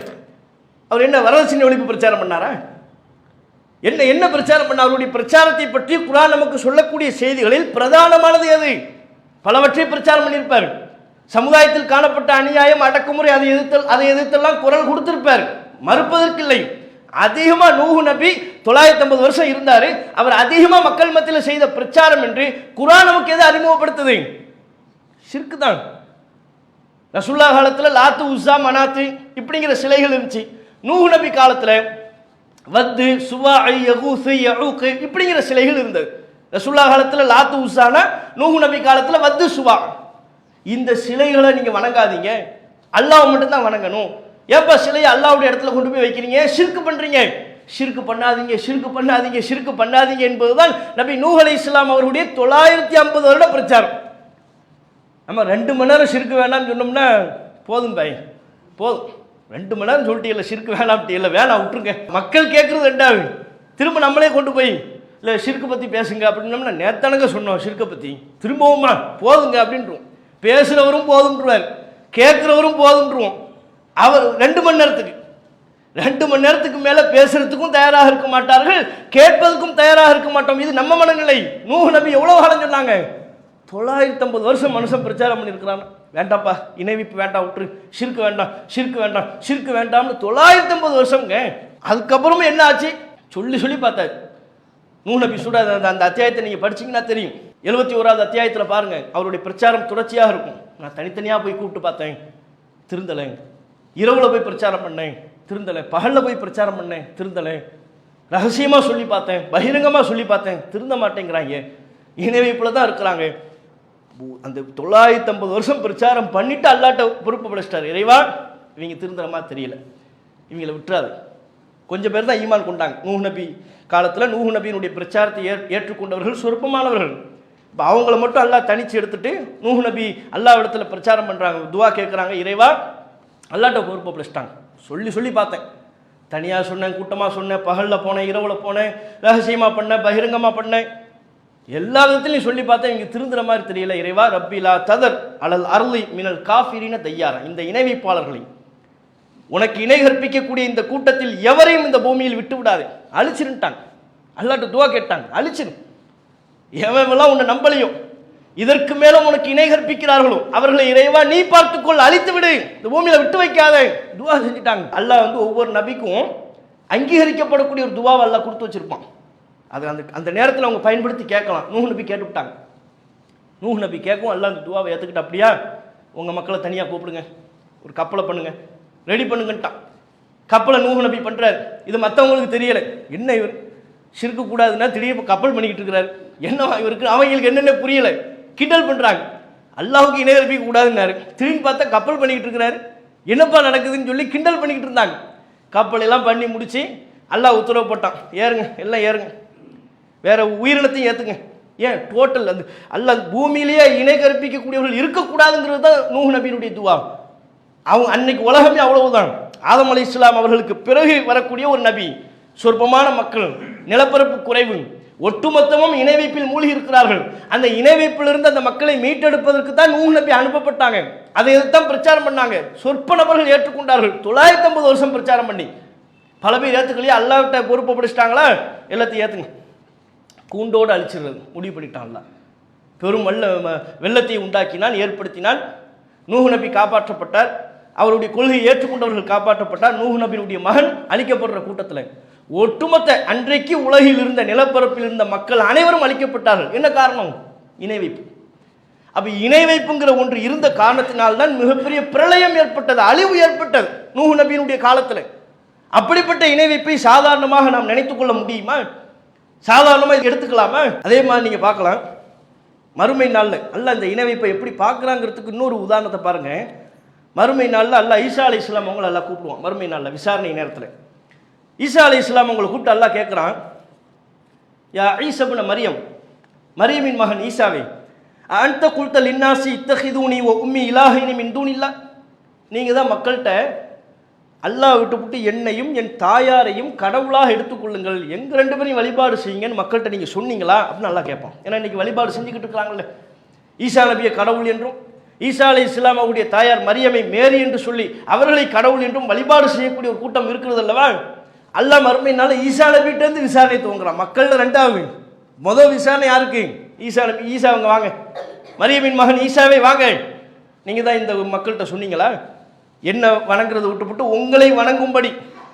அவர் என்ன வரதட்சணை ஒழிப்பு பிரச்சாரம் பண்ணாரா? என்ன பிரச்சாரம் பண்ண? அவருடைய பிரச்சாரத்தை பற்றி குர்ஆன் நமக்கு சொல்லக்கூடிய செய்திகளில் பிரதானமானது எது? பலவற்றை பிரச்சாரம் பண்ணியிருப்பார். சமுதாயத்தில் காணப்பட்ட அநியாயம், அடக்குமுறை, அதை எதிர்த்தெல்லாம் குரல் கொடுத்திருப்பார், மறுப்பதற்கு இல்லை. அதிகமாக நூஹ் நபி 950 வருஷம் இருந்தார். அவர் அதிகமாக மக்கள் மத்தியில் செய்த பிரச்சாரம் என்று குர்ஆன் நமக்கு எதை அறிமுகப்படுத்துது? ஷிர்க் தான். ரசூல்லா காலத்தில் லாத்து, உஸ்ஸா, மனாத்து இப்படிங்கிற சிலைகள் இருந்துச்சு. நூஹ் நபி காலத்தில் வத்து, சுவா, யகூஸ், யஊக் இப்படிங்கிற சிலைகள் இருந்தது. ரசூல்லா காலத்தில் லாத்து, உஸ்ஸானா, நூஹ் நபி காலத்தில் வத்து, சுவா. இந்த சிலைகளை நீங்கள் வணங்காதீங்க, அல்லாஹ் மட்டும்தான் வணங்கணும். ஏப்பா சிலையை அல்லாஹ்வுடைய இடத்துல கொண்டு போய் வைக்கிறீங்க? ஷிர்க் பண்ணுறீங்க. ஷிர்க் பண்ணாதீங்க, ஷிர்க் பண்ணாதீங்க, ஷிர்க் பண்ணாதீங்க என்பதுதான் நபி நூஹ் அலைஹிஸ்ஸலாம் அவருடைய 950 வருட பிரச்சாரம். நம்ம 2 மணி நேரம் ஷிர்க் வேணாம்னு சொன்னோம்னா போதும் பாய், போதும். 2 மணி நேரம் சொல்லிட்டு இல்லை ஷிர்க் வேணாம்ட்டு இல்லை, வேணாம் விட்டுருங்க. மக்கள் கேட்குறது ரெண்டாவது, திரும்ப நம்மளே கொண்டு போய் இல்லை ஷிர்க்கு பற்றி பேசுங்க அப்படின்னோம்னா நேத்தானுங்க சொன்னோம் ஷிர்க்கை பற்றி, திரும்பவுமா போதுங்க அப்படின்றோம். பேசுகிறவரும் போதும்ன்றுவார், கேட்குறவரும் போதும்ன்றுவோம். அவர் 2 மணி நேரத்துக்கு 2 மணி நேரத்துக்கு மேலே பேசுறதுக்கும் தயாராக இருக்க மாட்டார்கள், கேட்பதற்கும் தயாராக இருக்க மாட்டோம். இது நம்ம மனநிலை. நூஹ் நபி எவ்வளோ காலம் சொன்னாங்க? 950 வருஷம் மனுஷன் பிரச்சாரம் பண்ணியிருக்கிறான். வேண்டாம்ப்பா, இணைவிப்பு வேண்டாம், விட்டுரு, ஷிர்க் வேண்டாம், ஷிர்க் வேண்டாம், ஷிர்க் வேண்டாம்னு 950 வருஷங்க. அதுக்கப்புறமும் என்ன ஆச்சு? சொல்லி சொல்லி பார்த்தாரு. நூஹ் நபி சூட அந்த அத்தியாயத்தை நீங்கள் படிச்சிங்கன்னா தெரியும். 71வது அத்தியாயத்தில் பாருங்கள், அவருடைய பிரச்சாரம் தொடர்ச்சியாக இருக்கும். நான் தனித்தனியாக போய் கூப்பிட்டு பார்த்தேன், திருந்தலை. இரவில் போய் பிரச்சாரம் பண்ணேன், திருந்தலை. பகலில் போய் பிரச்சாரம் பண்ணேன், திருந்தலை. ரகசியமாக சொல்லி பார்த்தேன், பகிரங்கமாக சொல்லி பார்த்தேன், திருந்த மாட்டேங்கிறாங்க, இணைவைப்பில் தான் இருக்கிறாங்க. அந்த 950 வருஷம் பிரச்சாரம் பண்ணிட்டு அல்லாட்ட பொறுப்பு படைச்சிட்டார். இறைவா, இவங்க திருந்தரமா தெரியல, இவங்களை விட்டுறாது. கொஞ்சம் பேர் தான் ஈமான் கொண்டாங்க. நூஹ் நபி காலத்தில் நூஹ் நபியினுடைய பிரச்சாரத்தை ஏற்றுக்கொண்டவர்கள் சொற்பமானவர்கள். இப்போ அவங்கள மட்டும் அல்லாஹ் தனிச்சு எடுத்துட்டு நூஹ் நபி அல்லாஹ் இடத்துல பிரச்சாரம் பண்ணுறாங்க, துவா கேட்குறாங்க. இறைவா, அல்லாட்ட பொறுப்பை படைச்சிட்டாங்க. சொல்லி சொல்லி பார்த்தேன், தனியாக சொன்னேன், கூட்டமாக சொன்னேன், பகலில் போனேன், இரவில் போனேன், ரகசியமாக பண்ணேன், பகிரங்கமாக பண்ணேன், எல்லா விதத்திலையும் சொல்லி பார்த்தேன், இங்கே திருந்துற மாதிரி தெரியல. இறைவா, ரப்பிலா ததர் அலல் அருளி மினல் காஃபிரின தையாரா, இந்த இணைவைப்பாளர்களை, உனக்கு இணை கற்பிக்கக்கூடிய இந்த கூட்டத்தில் எவரையும் இந்த பூமியில் விட்டு விடாது, அழிச்சிருட்டாங்க. அல்லாட்ட துவா கேட்டாங்க, அழிச்சிரு. எவெல்லாம் உன்னை நம்பலையோ, இதற்கு மேலும் உனக்கு இணை கற்பிக்கிறார்களோ அவர்களை இறைவா நீ பார்த்துக்கொள், அழித்து விடு, இந்த பூமியில விட்டு வைக்காத துவா செஞ்சுட்டாங்க. அல்லாஹ் ஒவ்வொரு நபிக்கும் அங்கீகரிக்கப்படக்கூடிய ஒரு துவாவை அல்லாஹ் கொடுத்து வச்சிருப்பான். அது அந்த நேரத்தில் அவங்க பயன்படுத்தி கேட்கலாம். நூஹ் நபி கேட்டுவிட்டாங்க. நூஹ் நபி கேட்கும், அல்லாஹ் அந்த துவாவை ஏற்றுக்கிட்டு, அப்படியா உங்கள் மக்களை தனியாக கூப்பிடுங்க, ஒரு கப்பலை பண்ணுங்க, ரெடி பண்ணுங்கன்ட்டான். கப்பலை நூஹ் நபி பண்ணுறாரு. இது மற்றவங்களுக்கு தெரியலை, என்ன இவர் ஷிர்க்கு கூடாதுன்னா திடீர்னு கப்பல் பண்ணிக்கிட்டு இருக்கிறாரு. என்ன இவருக்கு அவங்களுக்கு என்னென்ன புரியலை, கிண்டல் பண்ணுறாங்க. அல்லாஹுக்கு இணை கற்பிக்க கூடாதுன்னாரு, திடீர்னு பார்த்தா கப்பல் பண்ணிக்கிட்டு இருக்கிறாரு, என்னப்பா நடக்குதுன்னு சொல்லி கிண்டல் பண்ணிக்கிட்டு இருந்தாங்க. கப்பல் எல்லாம் பண்ணி முடிச்சு அல்லாஹ் உத்தரவு போட்டான், ஏறுங்க எல்லாம் ஏறுங்க, வேற உயிரினத்தையும் ஏற்றுங்க. ஏன் டோட்டல் அது அல்லாஹ் பூமியிலேயே இணை கற்பிக்கக்கூடியவர்கள் இருக்கக்கூடாதுங்கிறது தான் நூஹ் நபியினுடைய துவா. அவங்க அன்னைக்கு உலகமே அவ்வளவுதான். ஆதம் அலைஹிஸ்ஸலாம் அவர்களுக்கு பிறகு வரக்கூடிய ஒரு நபி, சொற்பமான மக்கள், நிலப்பரப்பு குறைவு, ஒட்டுமொத்தமும் இணை வைப்பில் மூழ்கி இருக்கிறார்கள். அந்த இணை வைப்பிலிருந்து அந்த மக்களை மீட்டெடுப்பதற்கு தான் நூஹ் நபி அனுப்பப்பட்டாங்க. அதை தான் பிரச்சாரம் பண்ணாங்க. சொற்ப நபர்கள் ஏற்றுக்கொண்டார்கள். 950 வருஷம் பிரச்சாரம் பண்ணி பல பேர் ஏற்றுக்கலையே. அல்லாஹ்கிட்ட பொறுப்பு படிச்சிட்டாங்களா, எல்லாத்தையும் ஏற்றுங்க, கூண்டோடு அழிச்சிடுறது முடிவு பண்ணிட்டாங்களா. பெரும் வெள்ளத்தை உண்டாக்கினால், ஏற்படுத்தினால். நூஹ் நபி காப்பாற்றப்பட்டார். அவருடைய கொள்கையை ஏற்றுக்கொண்டவர்கள் காப்பாற்றப்பட்டார். நூஹ் நபியினுடைய மகன் அழிக்கப்படுற கூட்டத்தில் ஒட்டுமொத்த அன்றைக்கு உலகில் இருந்த நிலப்பரப்பில் இருந்த மக்கள் அனைவரும் அழிக்கப்பட்டார்கள். என்ன காரணம்? இணை வைப்பு. அப்ப இணை வைப்புங்கிற ஒன்று இருந்த காரணத்தினால்தான் மிகப்பெரிய பிரளயம் ஏற்பட்டது, அழிவு ஏற்பட்டது நூஹ் நபியினுடைய காலத்தில். அப்படிப்பட்ட இணை வைப்பை சாதாரணமாக நாம் நினைத்துக் கொள்ள முடியுமா? சாதாரணமாக எடுத்துக்கலாமா? அதே மாதிரி நீங்க பார்க்கலாம், மறுமை நாளில் அல்லாஹ் இந்த இணை வைப்பை எப்படி பார்க்குறாங்கிறதுக்கு இன்னொரு உதாரணத்தை பாருங்க. மறுமை நாளில் அல்லாஹ் ஈசா அலைஹிஸ்ஸலாம் அவங்களை எல்லாம் கூப்பிடுவான். மறுமை நாளில் விசாரணை நேரத்தில் ஈசா அலைஹிஸ்ஸலாம் அவங்களை கூப்பிட்டு அல்லாஹ் கேட்குறான், யா ஈசா இப்னு மரியம், மரியமின் மகன் ஈசாவே, அன்த குல்த லின்னாசி இத்தஹிதூனி வ உம்மி இலாஹைனி மின் தூனில்லாஹ், நீங்கள் தான் மக்கள்கிட்ட அல்லாஹ் விட்டுவிட்டு என்னையும் என் தாயாரையும் கடவுளாக எடுத்துக்கொள்ளுங்கள், எங்கள் 2 பேரையும் வழிபாடு செய்யுங்கன்னு மக்கள்கிட்ட நீங்கள் சொன்னீங்களா அப்படின்னு நல்லா கேட்போம். ஏன்னா இன்னைக்கு வழிபாடு செஞ்சுக்கிட்டு இருக்கிறாங்கல்ல, ஈசா நபியை கடவுள் என்றும் ஈசா அலைஹிஸ்ஸலாம் அவருடைய தாயார் மரியமை மேரி என்று சொல்லி அவர்களை கடவுள் என்றும் வழிபாடு செய்யக்கூடிய ஒரு கூட்டம் இருக்கிறது அல்லவா. அல்லாஹ் மறுமையினால ஈசா நபிகிட்டேருந்து விசாரணை துவங்குறான். மக்கள் 2வது முதல் விசாரணை யாருக்கு? ஈசா நபி. ஈசா அவங்க வாங்க, மரியமின் மகன் ஈசாவே வாங்க, நீங்கள் தான் இந்த மக்கள்கிட்ட சொன்னீங்களா என்ன வணங்குறதை விட்டுவிட்டு உங்களை வணங்கும்படி,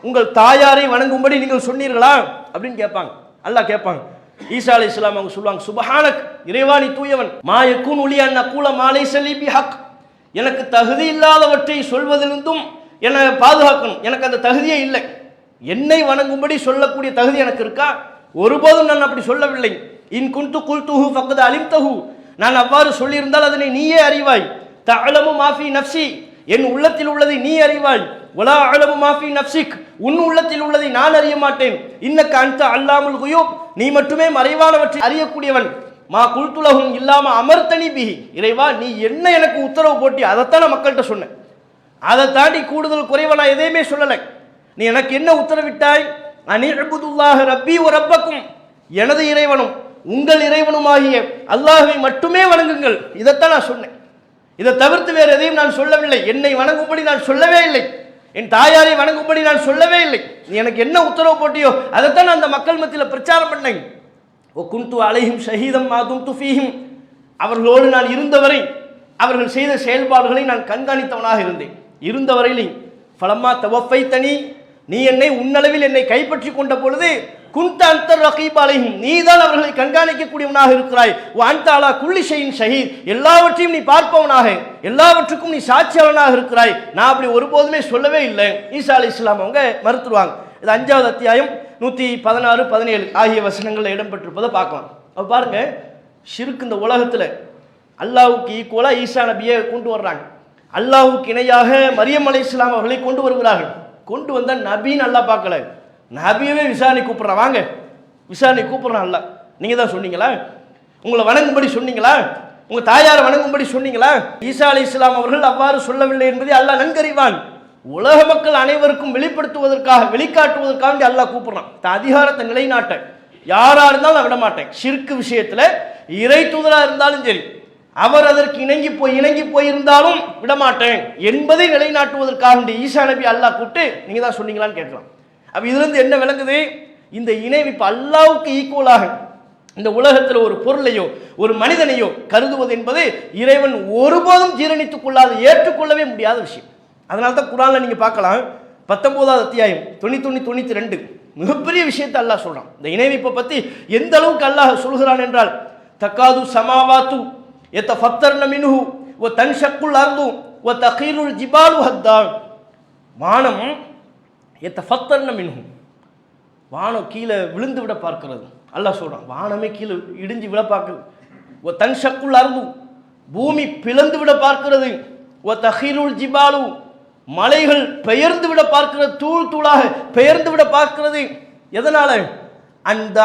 உங்கள் தாயாரை வணங்கும்படி நீங்கள் சொன்னீர்களா அப்படின்னு கேட்பாங்க. அல்லாஹ் கேட்பாங்க. ஈசா அலைஹிஸ்ஸலாம் அவங்க சொல்லுவாங்க, சுபஹானக், இறைவா நீ தூயவன், மா யகூனு லி அன் அகூல மா லைஸ லி பிஹக், எனக்கு தகுதி இல்லாதவற்றை சொல்வதிலிருந்தும் என்னை பாதுகாக்கணும், எனக்கு அந்த தகுதியே இல்லை. என்னை வணங்கும்படி சொல்லக்கூடிய தகுதி எனக்கு இருக்கா? ஒருபோதும் நான் அப்படி சொல்லவில்லை. இன் குன்து குல்துஹு ஃபக்கத் அலிம்தஹு, நான் அவ்வாறு சொல்லியிருந்தால் அதனை நீயே அறிவாய். தஅலமு மா ஃபீ நஃப்ஸி, என் உள்ளத்தில் உள்ளதை நீ அறிவாய். வலா அலமு மா ஃபீ நஃப்ஸிக், உன் உள்ளத்தில் உள்ளதை நான் அறிய மாட்டேன். இன்னக்க அன்த அல்லாமுல் குயூப், நீ மட்டுமே மறைவானவற்றை அறியக்கூடியவன். மா குல்துலஹும் இல்லாம அமர்த்தனி பிஹி, இறைவா நீ என்ன எனக்கு உத்தரவு போட்டி அதைத்தான் மக்கள்கிட்ட சொன்னேன், அதை தாண்டி கூடுதல் குறைவா நான் எதையுமே சொல்லலை. நீ எனக்கு என்ன உத்தரவிட்டாய்? அனிஅ்புதுல்லாஹ ரப்பி வ ரப்பக்கும், எனது இறைவனும் உங்கள் இறைவனுமாகிய அல்லாஹ்வை மட்டுமே வணங்குங்கள், இதைத்தான் நான் சொன்னேன். இதை தவிர்த்து வேறு எதையும் நான் சொல்லவில்லை. என்னை வணங்கும்படி நான் சொல்லவே இல்லை, என் தாயாரை வணங்கும்படி நான் சொல்லவே இல்லை. நீ எனக்கு என்ன உத்தரவு போட்டியோ அதைத்தான் நான் அந்த மக்கள் மத்தியில் பிரச்சாரம் பண்ணேன். ஓ குன்து அலைஹிம் ஷஹீதம் மா தும்து ஃபீஹிம், அவர்களோடு நான் இருந்தவரை அவர்கள் செய்த செயல்பாடுகளை நான் கண்காணித்தவனாக இருந்தேன். இருந்தவரையிலே ஃபலம்மா தவஃபைத்தனி, நீ என்னை உன்னளவில் என்னை கைப்பற்றி கொண்ட பொழுது குன்த அன்த ரகீப் அலைஹிம், நீதான் அவர்களை கண்காணிக்கக்கூடியவனாக இருக்கிறாய். வ அன்த அலா குல்லி ஷைஇன் ஷஹீத், எல்லாவற்றையும் நீ பார்ப்பவனாக, எல்லாவற்றுக்கும் நீ சாட்சியாளனாக இருக்கிறாய். நான் அப்படி ஒருபோதுமே சொல்லவே இல்லை. ஈசா அலைஹிஸ்ஸலாம் அவங்க மறுத்துருவாங்க. இது 5வது அத்தியாயம் 116, 17 ஆகிய வசனங்களில் இடம்பெற்றிருப்பதை பார்க்கலாம். அப்போ பாருங்க, ஷிர்க் இந்த உலகத்தில் அல்லாஹ்வுக்கு ஈக்குவலாக ஈசா நபியை கொண்டு வர்றாங்க. அல்லாஹ்வுக்கு இணையாக மரியம் அலைஹிஸ்ஸலாம் அவர்களை கொண்டு வருகிறார்கள். கொண்டு வந்த நபின்னு அல்லாஹ் பார்க்கல, நபியவே விசாரணை கூப்பிட்றான். வாங்க விசாரணை கூப்பிட்றான். அல்ல நீங்கள் தான் சொன்னீங்களா? உங்களை வணங்கும்படி சொன்னீங்களா? உங்கள் தாயாரை வணங்கும்படி சொன்னீங்களா? ஈசா அலைஹிஸ்ஸலாம் அவர்கள் அவ்வாறு சொல்லவில்லை என்பதை அல்லாஹ் நன்கறிவான். உலக மக்கள் அனைவருக்கும் வெளிப்படுத்துவதற்காக, வெளிக்காட்டுவதற்காக அல்லாஹ் கூப்பிட்றான். அதிகாரத்தை நிலைநாட்ட யாராக இருந்தாலும் நான் விட மாட்டேன். ஷிர்க் விஷயத்தில் இறை தூதராக இருந்தாலும் சரி, அவர் அதற்கு இணங்கி போயிருந்தாலும் விடமாட்டேன் என்பதை நிலைநாட்டுவதற்காக ஈசா நபி அல்லாஹ் கூப்பிட்டு நீங்க தான் சொன்னீங்களான்னு கேட்கலாம். அப்ப இதுல இருந்து என்ன விளங்குது? இந்த இணைவிப்பு அல்லாஹ்வுக்கு ஈக்குவலாக இந்த உலகத்தில் ஒரு பொருளையோ ஒரு மனிதனையோ கருதுவது என்பது இறைவன் ஒருபோதும் ஜீரணித்துக் கொள்ளாத, ஏற்றுக்கொள்ளவே முடியாத விஷயம். அதனால தான் குர்ஆன்ல நீங்க பார்க்கலாம், 19வது அத்தியாயம் 91, 92 மிகப்பெரிய விஷயத்தை அல்லாஹ் சொல்றான். இந்த இணைவிப்பை பத்தி எந்த அளவுக்கு அல்லாஹ் சொல்கிறான் என்றால், தக்காது சமாவாத்து யதஃபத்தர்ன மின்ஹு வ தன்ஷக்குல் அர்து வ தகீருல் ஜிபாலு ஹத்தா, வானம் யதஃபத்தர்ன மின்ஹு, வானம் கீழே விழுந்து விட பார்க்கிறது. அல்லாஹ் சொல்றான், வானமே கீழே இடிஞ்சு விட பார்க்குது. ஓ தன் ஷக்குல் அரும்பு, பூமி பிளந்து விட பார்க்கிறது. ஓ தஹீருல் ஜிபாலு, மலைகள் பெயர்ந்து விட பார்க்கிறது, தூள் தூளாக பெயர்ந்து விட பார்க்கிறது. எதனால? அந்த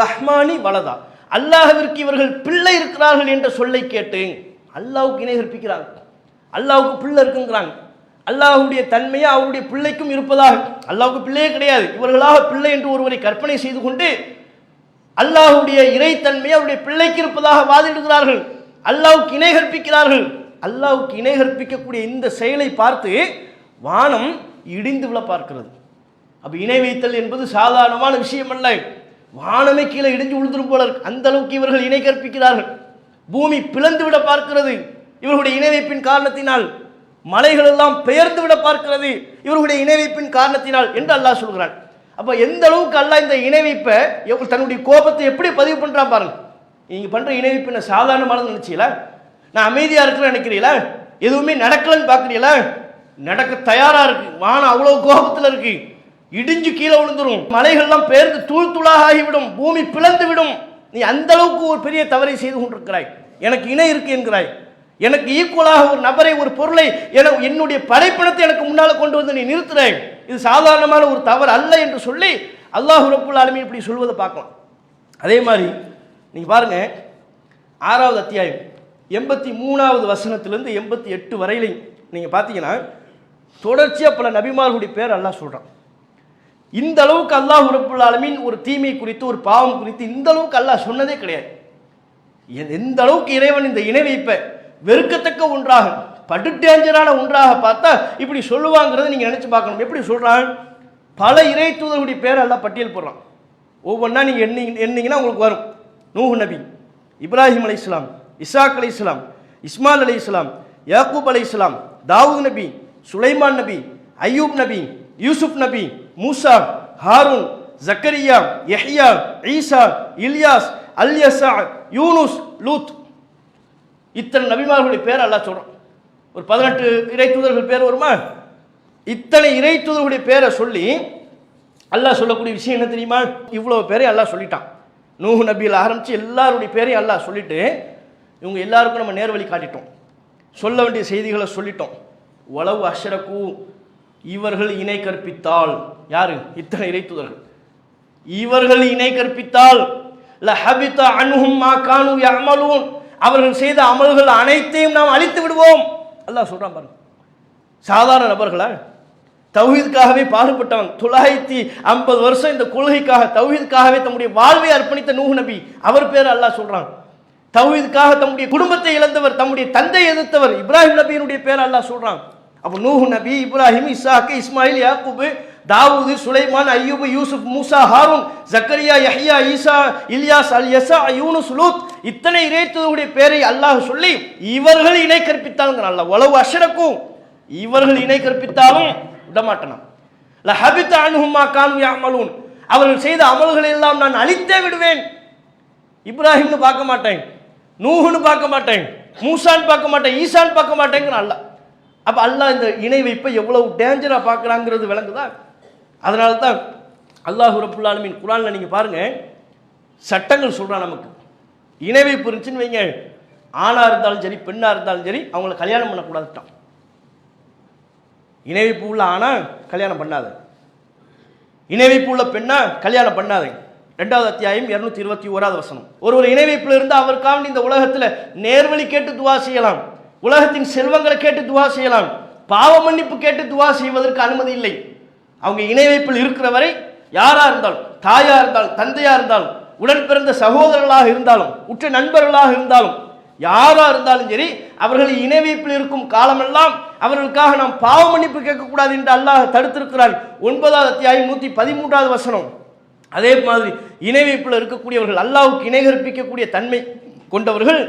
ரஹ்மானி வலதா, அல்லாஹ்விற்கு இவர்கள் பிள்ளை இருக்கிறார்கள் என்ற சொல்லை கேட்டு அல்லாஹ்வுக்கு இணை கற்பிக்கிறாங்க. அல்லாஹ்வுக்கு பிள்ளை இருக்குங்கிறாங்க. அல்லாஹ்வுடைய தன்மையை அவருடைய பிள்ளைக்கும் இருப்பதாக, அல்லாஹ்வுக்கு பிள்ளையே கிடையாது, இவர்களாக பிள்ளை என்று ஒருவரை கற்பனை செய்து கொண்டு அல்லாஹ்வுடைய இறைத்தன்மையை அவருடைய பிள்ளைக்கு இருப்பதாக வாதிடுகிறார்கள். அல்லாஹ்வுக்கு இணை கற்பிக்கிறார்கள். அல்லாஹ்வுக்கு இணை கற்பிக்கக்கூடிய இந்த செயலை பார்த்து வானம் இடிந்து விழ பார்க்கிறது. அப்ப இணை வைத்தல் என்பது சாதாரணமான விஷயம் அல்ல. வானமே கீழே இடிஞ்சு விழுந்துரும் போல இருக்கு, அந்த அளவுக்கு இவர்கள் இணை கற்பிக்கிறார்கள். பூமி பிளந்து விட பார்க்கிறது இவர்களுடைய இணை வைப்பின் காரணத்தினால். மலைகள் எல்லாம் பெயர்ந்து விட பார்க்கிறது இவர்களுடைய இணை வைப்பின் காரணத்தினால் என்று அல்லாஹ் சொல்கிறான். அப்ப எந்த அளவுக்கு அல்லாஹ் இந்த இணை வைப்பை தன்னுடைய கோபத்தை எப்படி பதிவு பண்றான் பாருங்க. நீங்க பண்ற இணை வைப்பு நான் சாதாரணமானது நினைச்சீங்களா? நான் அமைதியா இருக்கிறேன்னு நினைக்கிறீங்களா? எதுவுமே நடக்கலன்னு பாக்குறீங்களா? நடக்க தயாரா இருக்கு. வானம் அவ்வளவு கோபத்தில் இருக்கு, இடிஞ்சு கீழே விழுந்துரும், மலைகள்லாம் பெயர்ந்து தூள் தூளாக ஆகிவிடும், பூமி பிளந்து விடும். நீ அந்த அளவுக்கு ஒரு பெரிய தவறை செய்து கொண்டிருக்கிறாய். எனக்கு இணை இருக்கு என்கிறாய். எனக்கு ஈக்குவலாக ஒரு நபரை, ஒரு பொருளை, என்னுடைய படைப்பினத்தை எனக்கு முன்னால் கொண்டு வந்து நீ நிறுத்துறாய். இது சாதாரணமான ஒரு தவறு அல்ல என்று சொல்லி அல்லாஹ் ரப்புல் ஆலமீன் இப்படி சொல்வதை பார்க்கலாம். அதே மாதிரி நீங்க பாருங்க, 6வது அத்தியாயம் 83வது வசனத்திலிருந்து 88 வரையிலையும் நீங்க பார்த்தீங்கன்னா தொடர்ச்சியா பல நபிமார்களுடைய பேர் அல்லாஹ் சொல்றான். இந்த அளவுக்கு அல்லாஹ் ரப்புல் ஆலமீன் ஒரு தீமை குறித்து, ஒரு பாவம் குறித்து இந்த அளவுக்கு அல்லாஹ் சொன்னதே கிடையாது. எந்த அளவுக்கு இறைவன் இந்த இணை வைப்பை வெறுக்கத்தக்க ஒன்றாக, படுடேஞ்சரான ஒன்றாக பார்த்தா இப்படி சொல்லுவாங்கிறத நீங்க நினைச்சு பார்க்கணும். எப்படி சொல்றான்? பல இறை தூதர்களுடைய பேர் எல்லாம் பட்டியல் போடுறான். ஒவ்வொன்றா நீங்க எண்ணீங்கன்னா உங்களுக்கு வரும். நூஹ் நபி, இப்ராஹிம் அலைஹிஸ்ஸலாம், இஸ்ஹாக் அலைஹிஸ்ஸலாம், இஸ்மாயில் அலைஹிஸ்ஸலாம், யாக்கூப் அலைஹிஸ்ஸலாம், தாவூத் நபி, சுலைமான் நபி, அய்யூப் நபி, யூசுப் நபி, மூசா, ஹாரூன், ஜக்கரியா, யஹ்யா, ஈசா, இல்யாஸ், அல்யஸா, யூனுஸ், லூத். இத்தனை நபிமார்களுடைய பேர் அல்லாஹ் சொல்றான். ஒரு 18 இறை தூதர்கள் பேர் வருமா? இத்தனை இறை தூதர்களுடைய பேரை சொல்லி அல்லாஹ் சொல்லக்கூடிய விஷயம் என்ன தெரியுமா? இவ்வளவு பேரை அல்லாஹ் சொல்லிட்டான். நூஹ் நபியில் ஆரம்பிச்சு எல்லாருடைய பேரையும் அல்லாஹ் சொல்லிட்டு இவங்க எல்லாருக்கும் நம்ம நேர்வழி காட்டிட்டோம், சொல்ல வேண்டிய செய்திகளை சொல்லிட்டோம். உளவு அஷ்ரகு, இவர்கள் இணை கற்பித்தால், யாரு? இத்தனை இறை தூதர்கள். இவர்கள் இணை கற்பித்தால் லஹபித அன்ஹும் மா கானூ யஅமலூன், அவர்கள் செய்த அமல்கள் அனைத்தையும் நாம் அழித்து விடுவோம் அல்லாஹ் சொல்றான் பாருங்க. சாதாரண நபர்களா? தௌஹீதுக்காகவே பாடுபட்டவன், 950 வருஷம் இந்த கொள்கைக்காக தௌஹீதுக்காகவே தம்முடைய வாழ்வை அர்ப்பணித்த நூஹ் நபி, அவர் பேர் அல்லாஹ் சொல்றான். தௌஹீதுக்காக தம்முடைய குடும்பத்தை இழந்தவர், தம்முடைய தந்தை எதிர்த்தவர் இப்ராஹிம் நபியினுடைய பேர் அல்லாஹ் சொல்றான். அப்ப நூஹ் நபி, இப்ராஹிம், இஸ்ஹாக், இஸ்மாயில், யாக்கூப், தாவூது, சுலைமான், அய்யூப், யூசுப், மூசா, ஹாரூன், ஜக்கரியா, யஹ்யா, ஈசா, இல்யாஸ், அல்யஸா, யூனுஸ், லூத், இத்தனை இறைத்தூதருடைய பேரை அல்லாஹ் சொல்லி இவர்கள் இணை கற்பித்தாலும் அல்லாஹ் வலவு அஷ்ரகு, இவர்கள் இணை கற்பித்தாலும் விடமாட்டனாம். லஹபித அன்ஹும் மா கானூ யஅமலூன், அவர்கள் செய்த அமல்களை எல்லாம் நான் அழித்தே விடுவேன். இப்ராஹிம்னு பார்க்க மாட்டேன், நூஹ்னு பார்க்க மாட்டேன், மூசான்னு பார்க்க மாட்டேன், ஈசான்னு பார்க்க மாட்டேங்கிற அல்லாஹ். அப்ப அல்லாஹ் இந்த இணை வைப்பை எவ்வளவு டேஞ்சரா பார்க்கறாங்கிறது விளங்குதா? அதனால தான் அல்லாஹ் ரப்புல் ஆலமீன் குர்ஆன்ல நீங்க பாருங்க சட்டங்கள் சொல்றான் நமக்கு. இணை வைப்பு இருந்துச்சுன்னு வைங்க, ஆணா இருந்தாலும் சரி பெண்ணா இருந்தாலும் சரி அவங்கள கல்யாணம் பண்ணக்கூடாதுட்டான். இணை வைப்பு உள்ள ஆனா கல்யாணம் பண்ணாத, இணை வைப்பு உள்ள பெண்ணா கல்யாணம் பண்ணாத. 2வது அத்தியாயம் 221வது வசனம். ஒரு இணை வைப்புல இருந்து அவருக்காக இந்த உலகத்துல நேர்வழி கேட்டு துவா செய்யலாம், உலகத்தின் செல்வங்களை கேட்டு துவா செய்யலாம், பாவ மன்னிப்பு கேட்டு துவா செய்வதற்கு அனுமதி இல்லை. அவங்க இணை வைப்பில் இருக்கிற வரை யாரா இருந்தாலும், தாயா இருந்தாலும், தந்தையா இருந்தாலும், உடன் பிறந்த சகோதரர்களாக இருந்தாலும், உற்ற நண்பர்களாக இருந்தாலும், யாரா இருந்தாலும் சரி, அவர்கள் இணை வைப்பில் இருக்கும் காலமெல்லாம் அவர்களுக்காக நாம் பாவ மன்னிப்பு கேட்கக்கூடாது என்று அல்லாஹ் தடுத்திருக்கிறார். 9வது அத்தியாயம் 113வது வசனம். அதே மாதிரி இணை வைப்பில் இருக்கக்கூடியவர்கள், அல்லாஹ்வுக்கு இணை கற்பிக்கக்கூடிய தன்மை கொண்டவர்கள்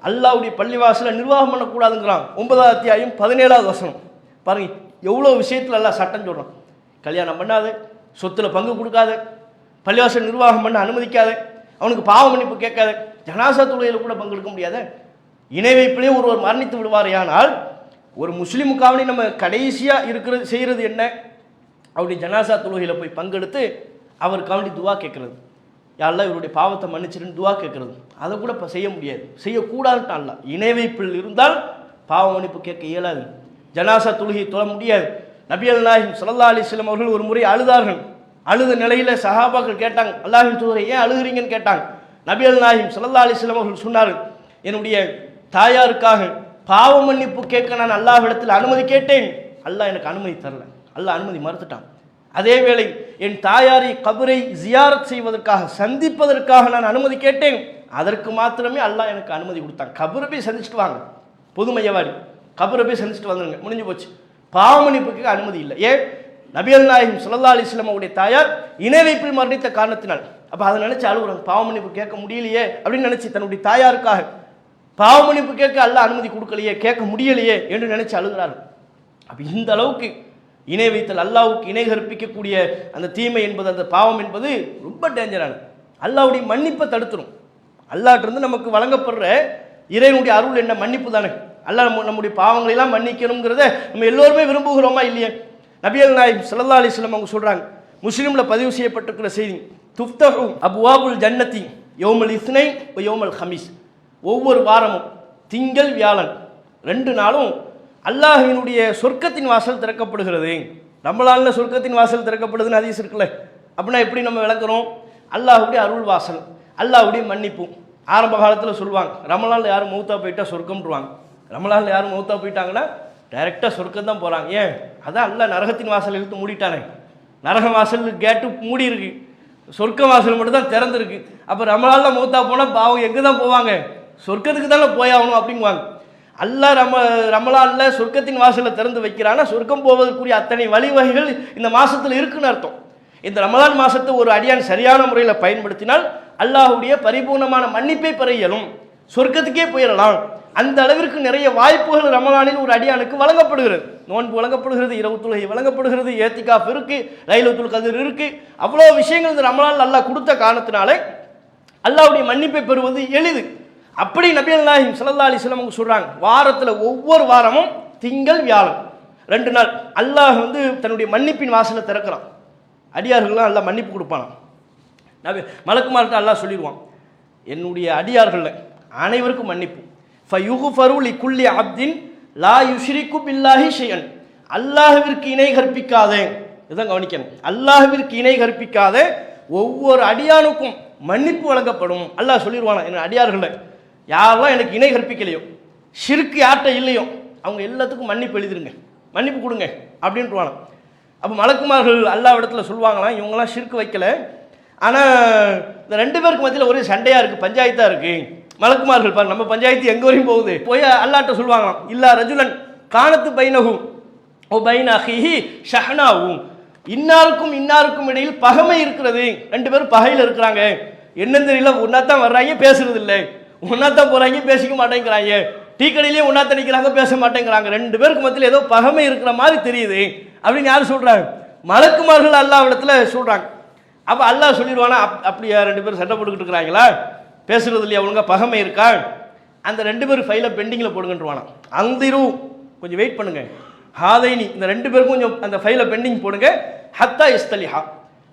அல்லாஹ்வுடைய பள்ளிவாசலை நிர்வாகம் பண்ணக்கூடாதுங்கிறான். 9வது அத்தியாயம் 17வது வசனம். பாருங்க எவ்வளோ விஷயத்தில் அல்லாஹ் சட்டம் சொல்கிறான். கல்யாணம் பண்ணாது, சொத்துல பங்கு கொடுக்காத, பள்ளிவாசல் நிர்வாகம் பண்ண அனுமதிக்காத, அவனுக்கு பாவ மன்னிப்பு கேட்காத, ஜனாசா தொழுகையில் கூட பங்கெடுக்க முடியாத, இணை வைப்பிலே ஒருவர் மரணித்து விடுவார். ஆனால் ஒரு முஸ்லீமுக்காவணி நம்ம கடைசியாக இருக்கிறது செய்கிறது என்ன? அவருடைய ஜனாசா தொழுகையில் போய் பங்கெடுத்து அவருக்கு வேண்டி துவா கேட்குறது, யாரெல்லாம் இவருடைய பாவத்தை மன்னிச்சிருன்னு துவா கேட்குறது, அதை கூட இப்போ செய்ய முடியாது, செய்யக்கூடாதுன்ட்டு அல்ல. இணை வைப்பில் இருந்தால் பாவ மன்னிப்பு கேட்க இயலாது, ஜனாசா தொழுகை தொழ முடியாது. நபிகள் நாயகம் ஸல்லல்லாஹு அலைஹி வஸல்லம் அவர்கள் ஒரு முறை அழுதார்கள். அழுத நிலையில் சஹாபாக்கள் கேட்டாங்க, அல்லாஹ்வின் தூதரை ஏன் அழுகிறீங்கன்னு கேட்டாங்க. நபிகள் நாயகம் ஸல்லல்லாஹு அலைஹி வஸல்லம் அவர்கள் சொன்னார்கள், என்னுடைய தாயாருக்காக பாவ மன்னிப்பு கேட்க நான் அல்லாஹ்விடத்தில் அனுமதி கேட்டேன், அல்லாஹ் எனக்கு அனுமதி தரல, அல்லாஹ் அனுமதி மறுத்துட்டான். அதே வேளை என் தாயாரை கபரை ஜியாரத் செய்வதற்காக சந்திப்பதற்காக நான் அனுமதி கேட்டேன், அதற்கு மாத்திரமே அல்லாஹ் எனக்கு அனுமதி கொடுத்தாங்க. கபரை போய் சந்திச்சுட்டு வாங்க, பொதுமையவாடி கபரை போய் சந்திச்சுட்டு வந்துருங்க, முடிஞ்சு போச்சு. பாவ மன்னிப்புக்கு அனுமதி இல்லை. ஏன்? நபிகள் நாயகம் ஸல்லல்லாஹு அலைஹி வஸல்லம் அவருடைய தாயார் இணை வைப்பில் மரணித்த காரணத்தினால். அப்போ அதை நினைச்சு அழுகுறாங்க, பாவ மன்னிப்பு கேட்க முடியலையே அப்படின்னு நினைச்சு, தன்னுடைய தாயாருக்காக பாவ மன்னிப்பு கேட்க அல்லாஹ் அனுமதி கொடுக்கலையே, கேட்க முடியலையே என்று நினைச்சு அழுகிறார்கள். அப்போ இந்த அளவுக்கு இணை வைத்தல், அல்லாஹ்வுக்கு இணை கற்பிக்கக்கூடிய அந்த தீமை என்பது, அந்த பாவம் என்பது ரொம்ப டேஞ்சரானது. அல்லாஹ்வுடைய மன்னிப்பை தடுத்துரும். அல்லாஹ்ட்டிருந்து நமக்கு வழங்கப்படுற இறைவனுடைய அருள் என்ன? மன்னிப்பு தானே. அல்லாஹ் நம்முடைய பாவங்களெல்லாம் மன்னிக்கணுங்கிறத நம்ம எல்லோருமே விரும்புகிறோமா இல்லையே? நபிகள் நாயகம் ஸல்லல்லாஹு அலைஹி வஸல்லம் அவங்க சொல்கிறாங்க, முஸ்லீமில் பதிவு செய்யப்பட்டிருக்கிற செய்தி, துஃப்தஹு அப்வாபுல் ஜன்னதி யௌமல் இஸ்னைன் வ யௌமல் ஹமீஸ். ஒவ்வொரு வாரமும் திங்கள் வியாழன் 2 நாளும் அல்லாஹ்வினுடைய சொர்க்கத்தின் வாசல் திறக்கப்படுகிறது. ரமலானில் சொர்க்கத்தின் வாசல் திறக்கப்படுதுன்னு ஹதீஸ் இருக்குல்ல, அப்படின்னா எப்படி நம்ம விளக்குறோம்? அல்லாஹ்வுடைய அருள் வாசல், அல்லாஹ்வுடைய மன்னிப்பு. ஆரம்ப காலத்தில் சொல்லுவாங்க, ரமலானில் யாரும் மௌத்தா போயிட்டா சொர்க்கம்ன்றுவாங்க. ரமலானில் யாரும் மௌத்தா போயிட்டாங்கன்னா டைரெக்டாக சொர்க்கம் தான் போகிறாங்க. ஏன்? அதான் அல்லாஹ் நரகத்தின் வாசல் இழுத்து மூடிட்டானே, நரக வாசல் கேட்டு மூடி இருக்கு, சொர்க்க வாசல் மட்டும் தான் திறந்துருக்கு. அப்போ ரமலானில் மௌத்தா போனால் பாவம் எங்கே தான் போவாங்க? சொர்க்கத்துக்கு தானே போயாகணும் அப்படிங்குவாங்க. அல்லாஹ் ரமலானில் சொர்க்கத்தின் வாசலை திறந்து வைக்கிறான்னா சொர்க்கம் போவதற்குரிய அத்தனை வழிவகைகள் இந்த மாதத்தில் இருக்குன்னு அர்த்தம். இந்த ரமலான் மாதத்தை ஒரு அடியான் சரியான முறையில் பயன்படுத்தினால் அல்லாஹ்வுடைய பரிபூர்ணமான மன்னிப்பை பெற இயலும், சொர்க்கத்துக்கே போயிடலாம். அந்த அளவிற்கு நிறைய வாய்ப்புகள் ரமலானில் ஒரு அடியானுக்கு வழங்கப்படுகிறது. நோன்பு வழங்கப்படுகிறது, இரவு தொழுகை வழங்கப்படுகிறது, ஏத்திகாஃப் இருக்கு, லைலத்துல் கத்ர் இருக்கு, அவ்வளோ விஷயங்கள் இந்த ரமலான் அல்லாஹ் கொடுத்த காரணத்தினாலே அல்லாஹ்வுடைய மன்னிப்பை பெறுவது எளிது. அப்படி நபிகள் நாயகம் ஸல்லல்லாஹு அலைஹி வஸல்லம் அவங்க சொல்றாங்க, வாரத்தில் ஒவ்வொரு வாரமும் திங்கள் வியாழன் 2 நாள் அல்லாஹ் தன்னுடைய மன்னிப்பின் வாசலை திறக்கிறான். அடியார்கள்லாம் அல்லாஹ் மன்னிப்பு கொடுப்பானாம். மலக்குமார்கிட்ட அல்லாஹ் சொல்லிடுவான், என்னுடைய அடியார்கள் அனைவருக்கும் மன்னிப்பு. ஃபயுஃபரு லிகுல்லி அப்தின் லா யுஷ்ரிகு பில்லாஹி ஷைஅன். அல்லாஹ்விற்கு இணை கற்பிக்காதே, இதான் கவனிக்கணும், அல்லாஹ்விற்கு இணை கற்பிக்காத ஒவ்வொரு அடியானுக்கும் மன்னிப்பு வழங்கப்படும். அல்லாஹ் சொல்லிடுவானா, என்ன அடியார்கள் யாரெல்லாம் எனக்கு இணை கற்பிக்கலையோ, ஷிர்க் யார்கிட்ட இல்லையோ, அவங்க எல்லாத்துக்கும் மன்னிப்பு எழுதிருங்க, மன்னிப்பு கொடுங்க அப்படின்ட்டுவானா. அப்போ மலக்குமார்கள் அல்லாஹ் இடத்துல சொல்லுவாங்களாம், இவங்கெல்லாம் ஷிர்க் வைக்கல, ஆனால் இந்த 2 பேருக்கு மத்தியில் ஒரே சண்டையாக இருக்குது, பஞ்சாயத்தாக இருக்குது. மலக்குமார்கள் பாரு, நம்ம பஞ்சாயத்து எங்கே வரையும் போகுது, போய் அல்லாஹ்ட்ட சொல்லுவாங்களாம், இல்லா ரஜுலன் கானத்து பைனஹு ஓ பைன அஹிஹி ஷஹ்னாவும், இன்னாருக்கும் இடையில் பகமை இருக்கிறது, 2 பேரும் பகையில் இருக்கிறாங்க, என்னன்னு தெரியல, ஒன்னாத்தான் வர்றாங்க பேசுறது இல்லை, ஒன்னாத்தான் போகிறாங்க பேசிக்க மாட்டேங்கிறாங்க, டீ கடையிலேயே ஒன்னாத்தான் நிற்கிறாங்க பேச மாட்டேங்கிறாங்க, 2 பேருக்கு மத்தியில் ஏதோ பகமை இருக்கிற மாதிரி தெரியுது அப்படின்னு யார் சொல்கிறாங்க? மலக்குமார்கள் அல்லாஹ் இடத்துல சொல்கிறாங்க. அப்போ அல்லாஹ் சொல்லிடுவானா, அப்படியா 2 பேரும் சண்டை போட்டுக்கிட்டு இருக்கிறாங்களா, பேசுறது இல்லையா, ஒழுங்கா பகமை இருக்கா, அந்த 2 பேரும் ஃபைலை பெண்டிங்கில் போடுங்கன்றுவானா. அந்திரு கொஞ்சம் வெயிட் பண்ணுங்க, ஹாதைனி இந்த 2 பேருக்கும் கொஞ்சம் அந்த ஃபைலை பெண்டிங் போடுங்க, ஹத்தா இஸ்தலிஹா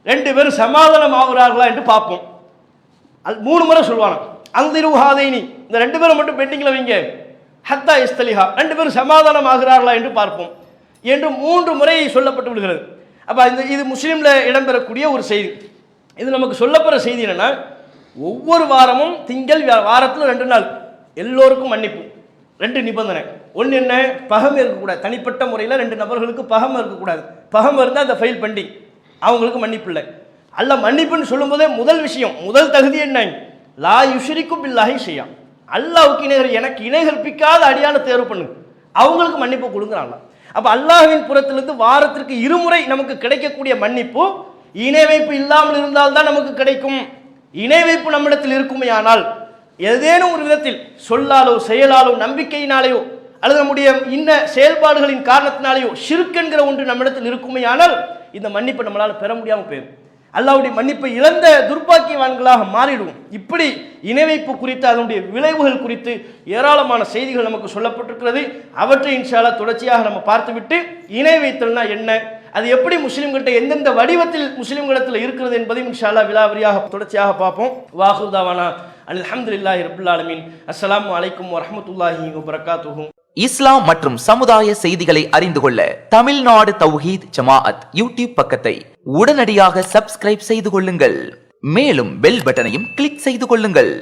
2 பேரும் சமாதானம் ஆகுறார்களா என்று பார்ப்போம். 3 முறை சொல்லுவானா, அந்திரு ஹாதைனி இந்த 2 பேரும் மட்டும் பெண்டிங்கில் வைங்க, ஹத்தா இஸ்தலிஹா 2 பேரும் சமாதானம் ஆகிறார்களா என்று பார்ப்போம் என்று 3 முறை சொல்லப்பட்டு விடுகிறது. அப்போ இது முஸ்லீமில் இடம்பெறக்கூடிய ஒரு செய்தி. இது நமக்கு சொல்லப்படுற செய்தி என்னன்னா, ஒவ்வொரு வாரமும் திங்கள் வாரத்தில் 2 நாள் எல்லோருக்கும் மன்னிப்பு. 2 நிபந்தனை. ஒன்று என்ன? பகம் இருக்கக்கூடாது, தனிப்பட்ட முறையில் 2 நபர்களுக்கு பகம் இருக்கக்கூடாது. பகம் இருந்தால் அந்த ஃபைல் பெண்டிங், அவங்களுக்கு மன்னிப்பு இல்லை. அல்ல மன்னிப்புன்னு சொல்லும்போதே முதல் விஷயம், முதல் தகுதி என்ன? லா யுஷ்ரிகு பில்லாஹி ஷைஅன். அல்லாஹ்வுக்கு எனக்கு இணை கற்பிக்காத அடியான தேர்வு பண்ணு, அவங்களுக்கு மன்னிப்பு கொடுக்குறாங்க. அப்போ அல்லாஹ்வின் புறத்திலிருந்து வாரத்திற்கு 2 முறை நமக்கு கிடைக்கக்கூடிய மன்னிப்பு இணை வைப்பு இல்லாமல் இருந்தால்தான் நமக்கு கிடைக்கும். இணை வைப்பு நம்மிடத்தில் இருக்குமையானால், ஏதேனும் ஒரு விதத்தில் சொல்லாலோ செயலாலோ நம்பிக்கையினாலேயோ அல்லது நம்முடைய இன்ன செயல்பாடுகளின் காரணத்தினாலேயோ ஷிர்க் என்கிற ஒன்று நம்மிடத்தில் இருக்குமையானால் இந்த மன்னிப்பை நம்மளால் பெற முடியாமல் போயிடும். அல்லாஹ்வுடைய மன்னிப்பை இழந்த துர்பாக்கியவான்களாக மாறிடுவோம். இப்படி இணை வைப்பு குறித்து அதனுடைய விளைவுகள் குறித்து ஏராளமான செய்திகள் நமக்கு சொல்லப்பட்டிருக்கிறது. அவற்றை இன்ஷா அல்லாஹ் தொடர்ச்சியாக நம்ம பார்த்துவிட்டு இணை வைத்தல்னா என்ன, அது எப்படி முஸ்லிம்கிட்ட எந்தெந்த வடிவத்தில் முஸ்லிம்களிடத்தில் இருக்கிறது என்பதையும் இன்ஷா அல்லாஹ் விலாவரியாக தொடர்ச்சியாக பார்ப்போம். வாஹிரு தாவானா அல்ஹம்துலில்லாஹி ரப்பில் ஆலமீன். அஸ்ஸலாமு அலைக்கும் வரஹ்மத்துல்லாஹி வபரகாத்துஹு. இஸ்லாம் மற்றும் சமுதாய செய்திகளை அறிந்து கொள்ள தமிழ்நாடு தௌஹீத் ஜமாஅத் யூடியூப் பக்கத்தை உடனடியாக சப்ஸ்கிரைப் செய்து கொள்ளுங்கள். மேலும் பெல் பட்டனையும் கிளிக் செய்து கொள்ளுங்கள்.